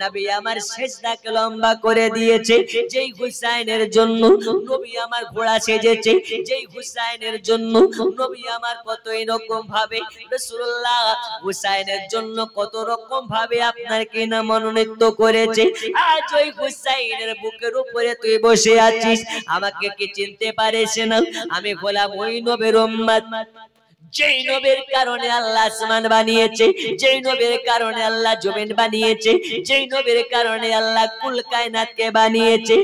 A: নবী আমার সিজদাকে লম্বা করে দিয়েছে, যেই হুসাইনের জন্য নবী আমার ঘোড়া সেজেছে, যেই হুসাইনের জন্য নবী আমার কত এরকম ভাবে রাসূলুল্লাহ হুসাইনের জন্য কত রকম ভাবে আপনার কি না মনোনীত করেছে। আজ ওই হুসাইনের বুকের উপরে তুই বসে আছিস, আমাকে কি চিনতে পারিস না? আমি গোলাম ওই নবীর উম্মত, যেই নবীর কারণে আল্লাহ আসমান বানিয়েছে, যেই নবীর কারণে আল্লাহ জমিন বানিয়েছে, যেই নবীর কারণে আল্লাহ কুল কায়নাতকে বানিয়েছে।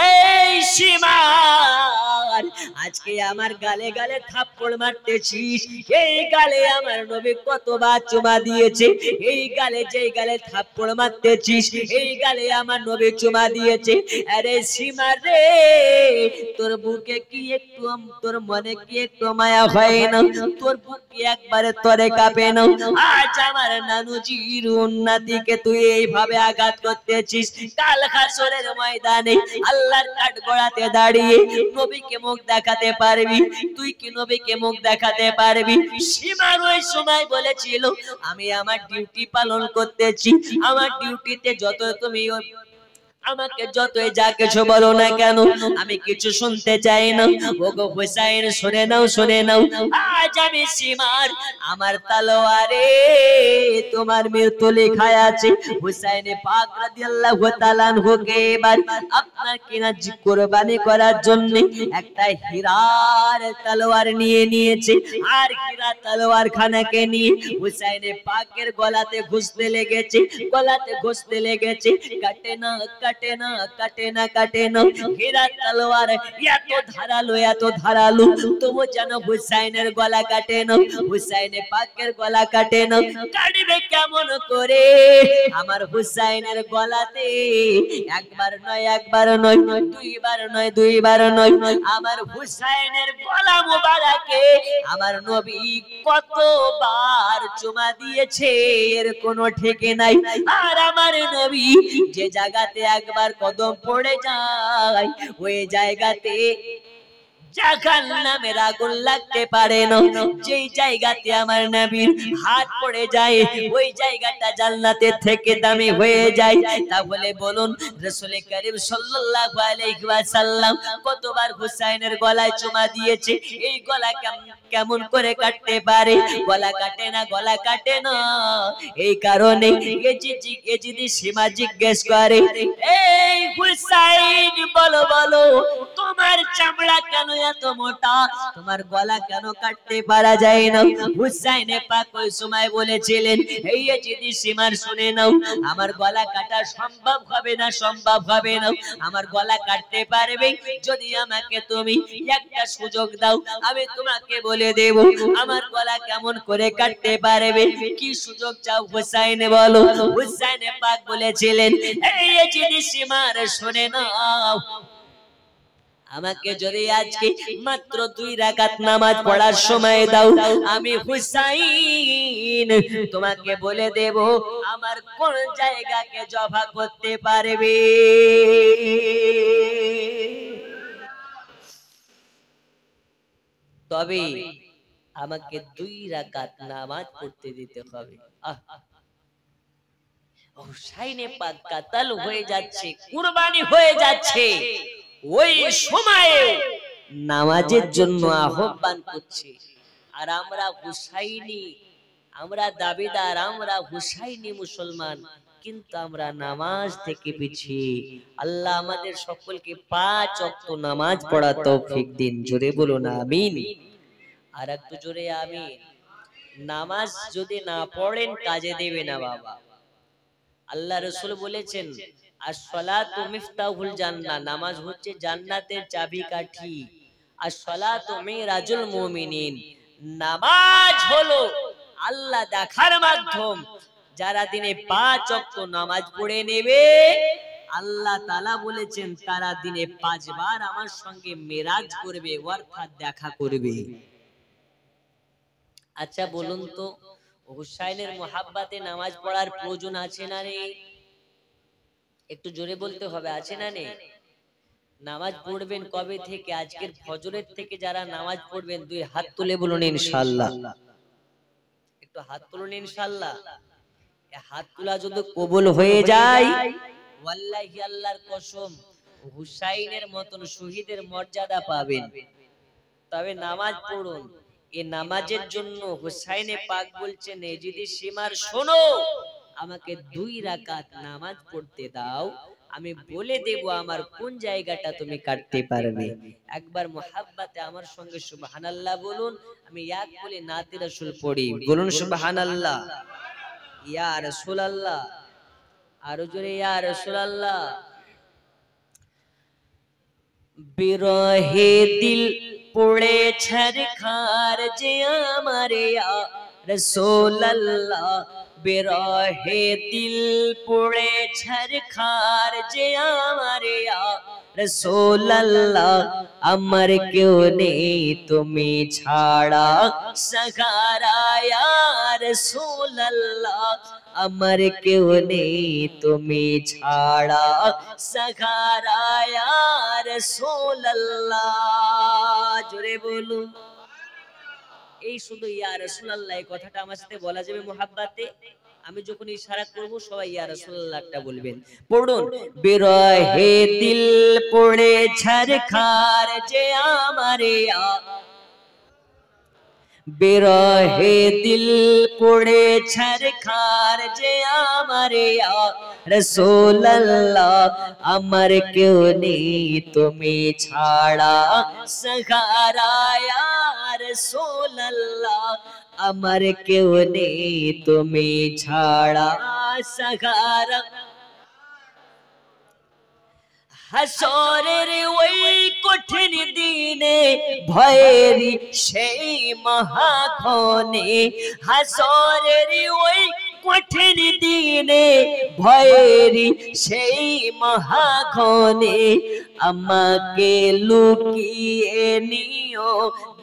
A: এই সীমার আজকে আমার গালে গালে থাপ্পড় মারতেছিস। এই গালে আমার নবী কতবার চুমা দিয়েছে, এই গালে, যেই গালে থাপ্পড় মারতেছিস, এই গালে আমার নবী চুমা দিয়েছে। আরে সীমা রে, তোর বুকে কি একটু, তোর মনে কি একটু মায়া হয় না? তোর বুক কি একবারে তরে কাঁপে না? আজ আমার নানুজির উন্নতিকে তুই এইভাবে আঘাত করতেছিস। কাল হাসরের ময়দানে আল্লাহর কাঠগড়াতে দাঁড়িয়ে নবীকে মুখ দেখাতে পারবি? তুই কি নবীকে মুখ দেখাতে পারবি? সীমার ওই সময় বলেছিল, আমি আমার ডিউটি পালন করতেছি, আমার ডিউটিতে যত তুমি আমাকে যতই যা কিছু বলো না কেন, আমি কিছু শুনতে চাই না। ওগো হুসাইন, শুনে নাও, শুনে নাও, আজ আমি সীমার, আমার তলোয়ারে তোমার মৃত্যু লেখা আছে। হুসাইন পাক রাদিয়াল্লাহু তাআলা আনহুকে এবার আপনার কিনা কুরবানি করার জন্য একটা হীরার তলোয়ার নিয়ে নিয়েছে। আর হীরা তলোয়ার খানাকে নিয়ে হুসাইন পাকের গলাতে ঘুষতে লেগেছে, গলাতে ঘুষতে লেগেছে। কাটে না, কাটে না, কাটে না, কাটে না। হীরা তলোয়ার এত ধারালো, এত ধারালো, তবু যেন হুসাইনের গলা কাটে না, হুসাইন পাকের গলা কাটে না। কাটবে কেমন করে? আমার হুসাইনের গলাতে একবার নয়, একবার নয়, দুইবার নয়, দুইবার নয়, আমার হুসাইনের গলা মোবারকে আমার নবী কতবার চুমা দিয়েছে এর কোনো ঠিক নাই। আর আমার নবী যে জায়গাতে একবার কদম পড়ে যায়, ওই জায়গাতে জাহান্নামের আগুন লাগতে পারে না। যেই জায়গাতে আমার নবীর হাত পড়ে যায়, ওই জায়গাটা জান্নাতের থেকে দামি হয়ে যায়। তাহলে বলুন, রাসূল করিম সাল্লাল্লাহু আলাইহি ওয়াসাল্লাম কতবার হুসাইনের গলায় চুমা দিয়েছে? এই গলা কেমন করে কাটতে পারে? গলা কাটে না, গলা কাটে না। এই কারণে এ যদি সীমা জিজ্ঞেস করে, এই হুসাইন বলো, বলো তোমার চামড়া কেন এত মোটা, তোমার গলা কেন কাটতে পারা যায় না? হুসাইন পাক ওই সময় বলেছিলেন, এই যদি সীমার শুনে নাও, আমার গলা কাটা সম্ভব হবে না, সম্ভব হবে না। আমার গলা কাটতে পারবে যদি আমাকে তুমি একটা সুযোগ দাও, আমি তোমাকে বলে দেব আমার গলা কেমন করে কাটতে পারবে। কি সুযোগ চাও হুসাইন বলো? হুসাইন পাক বলেছিলেন, এই যদি সীমার শুনে নাও, আমাকে যদি আজকে মাত্র 2 রাকাত নামাজ পড়ার সময় দাও, আমি হুসাইন তোমাকে বলে দেব আমার কোন জায়গাকে জবা করতে পারবে। তবে আমাকে 2 রাকাত নামাজ পড়তে দিতে হবে। হুসাইনে পাক কাতাল হয়ে যাচ্ছে, কুরবানি হয়ে যাচ্ছে, ওই সময়ে নামাজের জন্য আহ্বান করছে। আর আমরা হুসাইনি, আমরা দাবিদার, আমরা হুসাইনি মুসলমান, কিন্তু আমরা নামাজ থেকে পিছিয়ে। আল্লাহ আমাদের সকলকে 5 ওয়াক্ত নামাজ পড়ার তৌফিক দিন। জোরে বলুন আমিন। আর একটু জোরে আমিন। নামাজ যদি না পড়েন কাজে দেবে না বাবা। আল্লাহ রাসূল বলেছেন আস-সালাতু মিফতাহুল জান্নাহ, নামাজ হচ্ছে জান্নাতের চাবিকাঠি। আস-সালাতু মিরাজুল মুমিনিন, নামাজ হলো আল্লাহ দেখার মাধ্যম। যারা দিনে 5 ওয়াক্ত নামাজ পড়ে নেবে, আল্লাহ তাআলা বলেছেন তারা দিনে 5 বার আমার সঙ্গে মেরাজ করবে, অর্থাৎ দেখা করবে। আচ্ছা বলুন তো, হুসাইনের মোহাব্বতে নামাজ পড়ার প্রয়োজন আছে না রে? একটু জোরে বলতে হবে, আছে না নেই? নামাজ পড়বেন কবে থেকে? আজকের ফজরের থেকে যারা নামাজ পড়বেন 2 হাত তুলে বলুন ইনশাআল্লাহ। একটু হাত তুলুন ইনশাআল্লাহ। এই হাত তোলা যদি কবুল হয়ে যায়, ওয়াল্লাহি আল্লাহর কসম হুসাইনের মতন শহীদের মর্যাদা পাবেন। তবে নামাজ পড়ুন। এই নামাজের জন্য হুসাইনে পাক বলছেন, এই যদি সীমার শোনো, আমাকে 2 রাকাত নামাজ পড়তে দাও, আমি বলে দেব আমার কোন জায়গাটা তুমি কাটতে পারবে। একবার মুহাব্বতে আমার সঙ্গে সুবহানাল্লাহ বলুন। আমি এক বলে নাতে রাসূল পড়ি, বলুন সুবহানাল্লাহ। ইয়া রাসূলুল্লাহ, আরো জোরে ইয়া রাসূলুল্লাহ। বিরহে দিল পুড়ে ছরখার যে আমারে ইয়া রাসূলুল্লাহ, বিরহে দিল পুড়ে ছরখার যে আমারে ইয়া রাসূলুল্লাহ, আমার কেউ নেই তুমি ছাড়া সাহারা ইয়া রাসূলুল্লাহ, আমার কেউ নেই তুমি ছাড়া সাহারা ইয়া রাসূলুল্লাহ। জোরে বলুন। এই শুধু ইয়া রাসূলুল্লাহ এই কথাটা আমার সাথে বলা যাবে মুহাব্বতে। আমি যখন ইশারা করব সবাই ইয়া রাসূলুল্লাহটা বলবেন। পড়ুন, বিরহে দিল পড়ে ছরখার যে আমারে ইয়া, বিরহে দিল পড়ে ছরখার যে আমারে ইয়া রাসূলুল্লাহ, আমার কেউ নেই তুমি ছাড়া সাহারা ইয়া রাসূলুল্লাহ, আমার কেউ নেই তুমি ছাড়া সাহারা। হাসরের ওই কঠিন দিনে ভয়েরি সেই মহাক্ষণে, হাসরের ওই কঠিন দিনে ভয়েরি সেই মহাক্ষণে, আমাকে লুকিয়ে নিও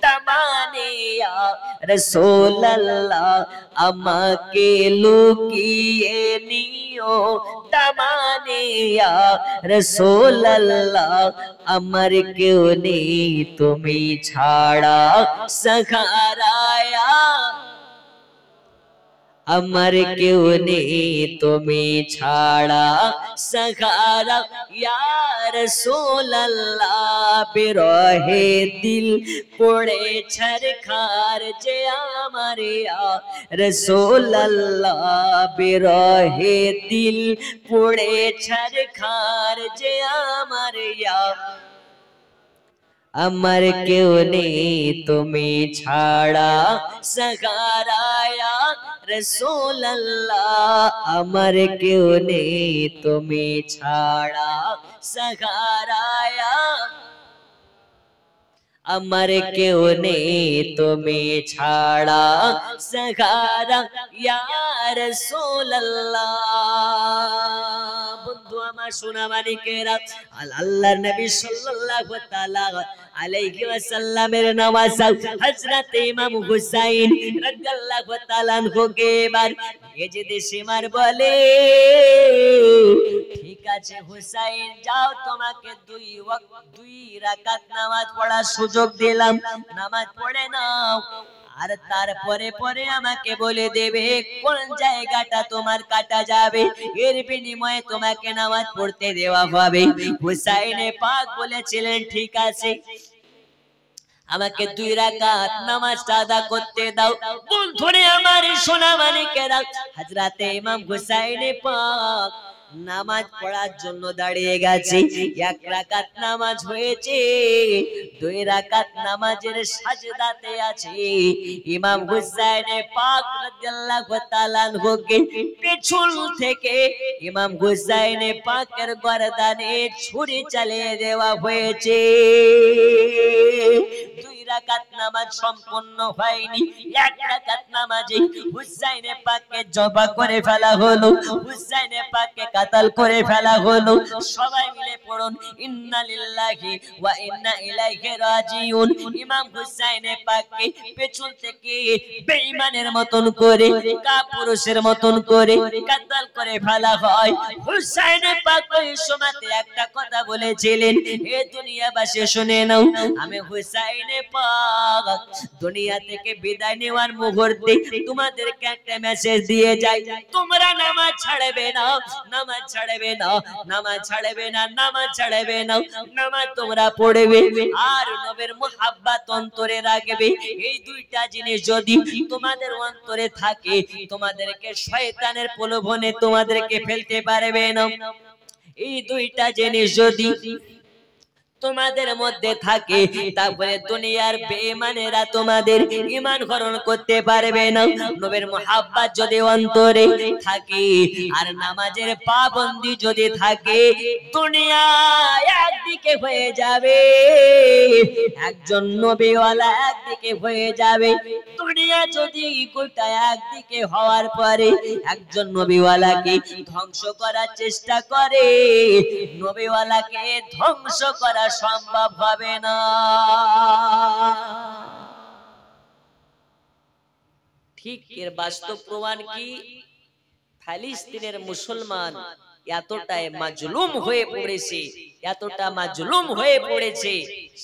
A: দামানে ইয়া রাসূলুল্লাহ, আমাকে লুকিয়ে নিও দামানে ইয়া রাসূলুল্লাহ, আমার কেউ নেই তুমি ছাড়া সাহারা ইয়া, আমার কেউ নেই তুমি ছাড়া সাহারা ইয়া রাসূলুল্লাহ, বিরহে দিল পড়ে ছরখার যে আমারে ইয়া রাসূলুল্লাহ, বিরহে দিল পড়ে ছরখার যে আমারে ইয়া, আমার কেউ নেই তুমি ছাড়া সাহারা ইয়া রাসূলুল্লাহ, আমার কেউ নেই তুমি ছাড়া সাহারা ইয়া, আমার কেউ নেই তুমি ছাড়া সাহারা ইয়া রাসূলুল্লাহ। বন্ধু আমার সোনা মানিকেরা, আল্লাহর নবী সাল্লাল্লাহু তাআলা আলাইহি ওয়াসাল্লামের নামাজ হযরত ইমাম হুসাইন রাদিয়াল্লাহু তাআলা আনহুকে এবার এজেদে সীমার বলে, ঠিক আছে হুসাইন যাও, তোমাকে দুই রাকাত নামাজ পড়ার সুযোগ দিলাম, নামাজ পড়ে নাও, আর তারপরে পরে আমাকে বলে দেবে কোন জায়গাটা তোমার কাটা যাবে, এর বিনিময়ে তোমাকে নামাজ পড়তে দেওয়া হবে। হুসাইনে পাক বলেছিলেন ঠিক আছে, আমাকে 2 রাকাত নামাজটা আদা করতে দাও। বন্ধুরে আমার সোনা মানিকেরা, হযরত ইমাম হুসাইনে পাক নামাজ পড়ার জন্য দাঁড়িয়ে গেছে। 1 রাকাত নামাজ হয়েছে, 2 রাকাত নামাজের সাজদাতে আছে। ইমাম হুসাইনে পাক রাদিয়াল্লাহু তাআলা আনহুকে পেছন থেকে ইমাম হুসাইনে পাকের গর্দানে ছুরি চালিয়ে দেওয়া হয়েছে। 2 রাকাত নামাজ সম্পূর্ণ হয়নি, 1 রাকাত নামাজে হুসাইনে পাককে জবা করে ফেলা হলো, হুসাইনে পাককে কাতাল করে ফেলা হলো। সবাই মিলে পড়ুন ইন্না লিল্লাহি ওয়া ইন্না ইলাইহি রাজিউন। ইমাম হুসাইনে পাককে পেছন থেকে বেঈমানের মতন করে, কাপুরুষের মতন করে কাতাল করে ফেলা হয়। হুসাইনে পাক ওই সময়তে একটা কথা বলেছিলেন, হে দুনিয়াবাসী শুনে নাও, আমি হুসাইনে পাক দুনিয়া থেকে বিদায় নেওয়ার মুহূর্তে তোমাদেরকে একটা মেসেজ দিয়ে যাই, তোমরা নামাজ ছাড়বে না, নামাজ ছাড়বে না, নামাজ ছাড়বে না, নামাজ ছাড়বে না, নামাজ তোমরা পড়বে আর নবীর মুহাব্বত অন্তরে রাখবে। এই 2টা জিনিস যদি তোমাদের অন্তরে থাকে, তোমাদেরকে শয়তানের প্রলোভনে তোমাদেরকে ফেলতে পারবে না। এই 2টা জিনিস যদি তোমাদের মধ্যে থাকে, তারপরে দুনিয়ার বেঈমানেরা তোমাদের ঈমান গ্রহণ করতে পারবে না। নবীর মুহাব্বত যদি অন্তরে থাকে আর নামাজের পাবন্দি যদি থাকে, দুনিয়া একদিকে হয়ে যাবে, একজন নবীওয়ালা একদিকে হয়ে যাবে। দুনিয়া যদি গোটা একদিকে হওয়ার পরে একজন নবীওয়ালাকে ধ্বংস করার চেষ্টা করে, নবীওয়ালাকে ধ্বংস করা সম্ভব হবে না। ঠিক এর বাস্তব প্রমাণ কি? ফিলিস্তিনের মুসলমান এতটাই মাজলুম হয়ে পড়েছে, এতটা মাজলুম হয়ে পড়েছে,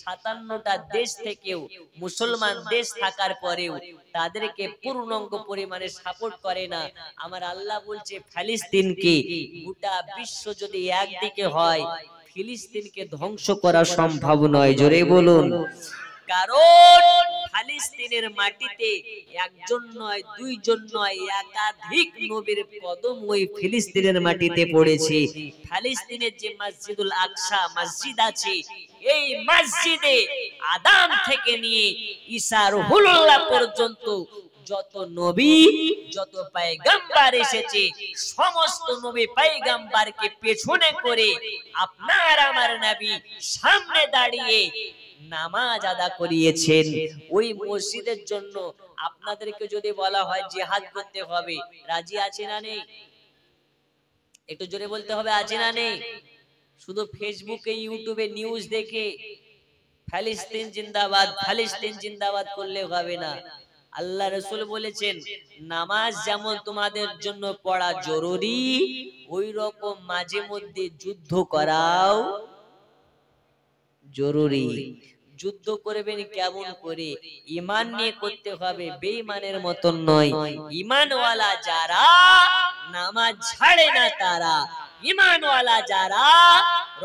A: 57টা দেশ থেকেও মুসলমান দেশ থাকার পরেও তাদেরকে পূর্ণাঙ্গ পরিমাণে সাপোর্ট করে না। আমার আল্লাহ বলছে ফিলিস্তিনকে গোটা বিশ্ব যদি একদিকে হয়, ফিলিস্তিনকে ধ্বংস করা সম্ভব নয়। জোরে বলুন। কারণ ফিলিস্তিনের মাটিতে একজন নয়, 2 জন নয়, একাধিক নবীর কদম ওই ফিলিস্তিনের মাটিতে পড়েছে। ফিলিস্তিনের যে মসজিদুল আকসা মসজিদ আছে, এই মসজিদে আদম থেকে নিয়ে ঈসা রুহুল্লাহ পর্যন্ত যত নবী যত পয়গম্বর এসেছে, সমস্ত নবী পয়গম্বরকে পেছনে করে আপনার আমার নবী সামনে দাঁড়িয়ে নামাজ আদা করিয়েছেন। ওই মসজিদের জন্য আপনাদেরকে যদি বলা হয় জিহাদ করতে হবে, রাজি আছে না নেই? একটু জোরে বলতে হবে, আছে না নেই? শুধু ফেসবুকে ইউটিউবে নিউজ দেখে ফিলিস্তিন জিন্দাবাদ, ফিলিস্তিন জিন্দাবাদ করলে হবে না। আল্লাহ রাসূল বলেছেন নামাজ যেমন তোমাদের জন্য পড়া জরুরি, ওই রকম মাঝে মধ্যে যুদ্ধ করাও জরুরি। যুদ্ধ করবেন কেমন করে? ঈমান নিয়ে করতে হবে, বেঈমানের মতন নয়। ঈমানওয়ালা যারা নামাজ ছাড়ে না তারা, ঈমানওয়ালা যারা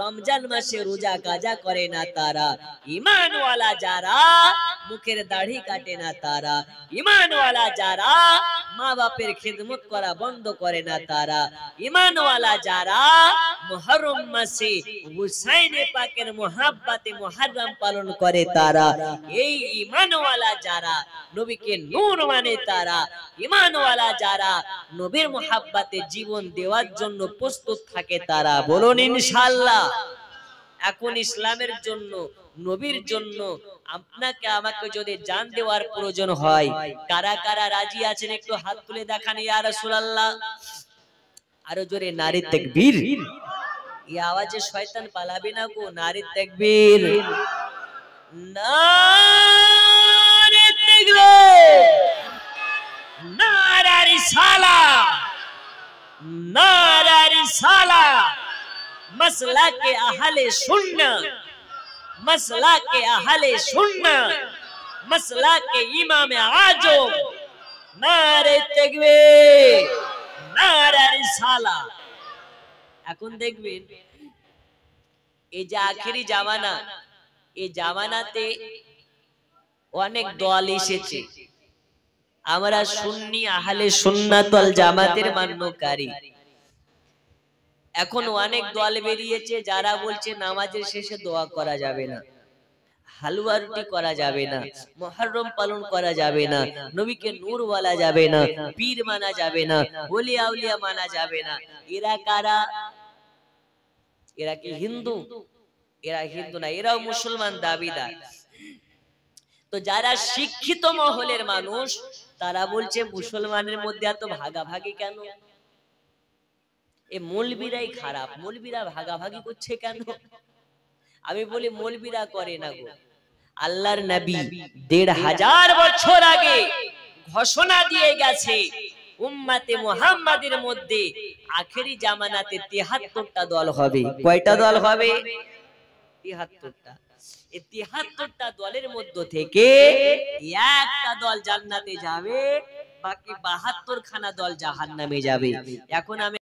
A: রমজান মাসে রোজা কাজা করে না তারা, ঈমানওয়ালা যারা মুখের দাড়ি কাটে না তারা, ঈমানওয়ালা যারা মা বাপের খিদমত করা বন্ধ করে না তারা, ঈমানওয়ালা যারা মুহররম মাসে হুসাইনে পাকের মুহাব্বতে মুহররম পালন করে তারা, এই ঈমানওয়ালা যারা নবীকে নূর মানে তারা, ঈমানওয়ালা যারা নবীর মুহাব্বতে জীবন দেওয়ার জন্য প্রস্তুত থাকে তারা। বলুন ইনশাআল্লাহ। এখন ইসলামের জন্য, নবীর জন্য আপনাকে আমাকে যদি জান দেওয়ার প্রয়োজন হয়, কারা কারা রাজি আছেন একটু হাত তুলে দেখান ইয়া রাসূলুল্লাহ। আরো জোরে নারে তাকবীর। এই আওয়াজে শয়তান পালাবে না গো। নারে তাকবীর, নারে তাকবীর, নারে রিসালাত, नारा रिसालत। मसला के अहले सुन्नत, मसला के अहले सुन्नत, मसला के इमाम आजम, नारे ताकबीर, नारा रिसालत। এখন দেখবেন এই যে আখেরি জামানা, এই জামানাতে অনেক দল এসেছে। আমরা সুন্নি আহলে সুন্নাত ওয়াল জামাতের মান্যকারী। এখন অনেক দল বেরিয়েছে যারা বলছে নামাজের শেষে দোয়া করা যাবে না, হালুয়া রুটি করা যাবে না, মুহররম পালন করা যাবে না, নবীকে নূর বলা যাবে না, পীর মানা যাবে না, ওলি আউলিয়া মানা যাবে না। এরা কারা? এরা কি হিন্দু? এরা হিন্দু না, এরাও মুসলমান দাবিদার। তো যারা শিক্ষিত মহলের মানুষ তারা বলছে মুসলমানের মধ্যে এত ভাগাভাগি কেন? এই মৌলবীরাই খারাপ, মৌলবীরা ভাগাভাগি করছে কেন? আমি বলি মৌলবীরা করে না গো। আল্লাহর নবী ১৫০০ বছর আগে ঘোষণা দিয়ে গেছে উম্মতে মুহাম্মাদের মধ্যে আখেরি জামানাতে ৭৩টা দল হবে। কয়টা দল হবে? ৭৩টা। এই ৭৩টা দলের মধ্য থেকে একটা দল জান্নাতে যাবে, বাকি ৭২ খানা দল জাহান্নামে যাবে। এখন আমি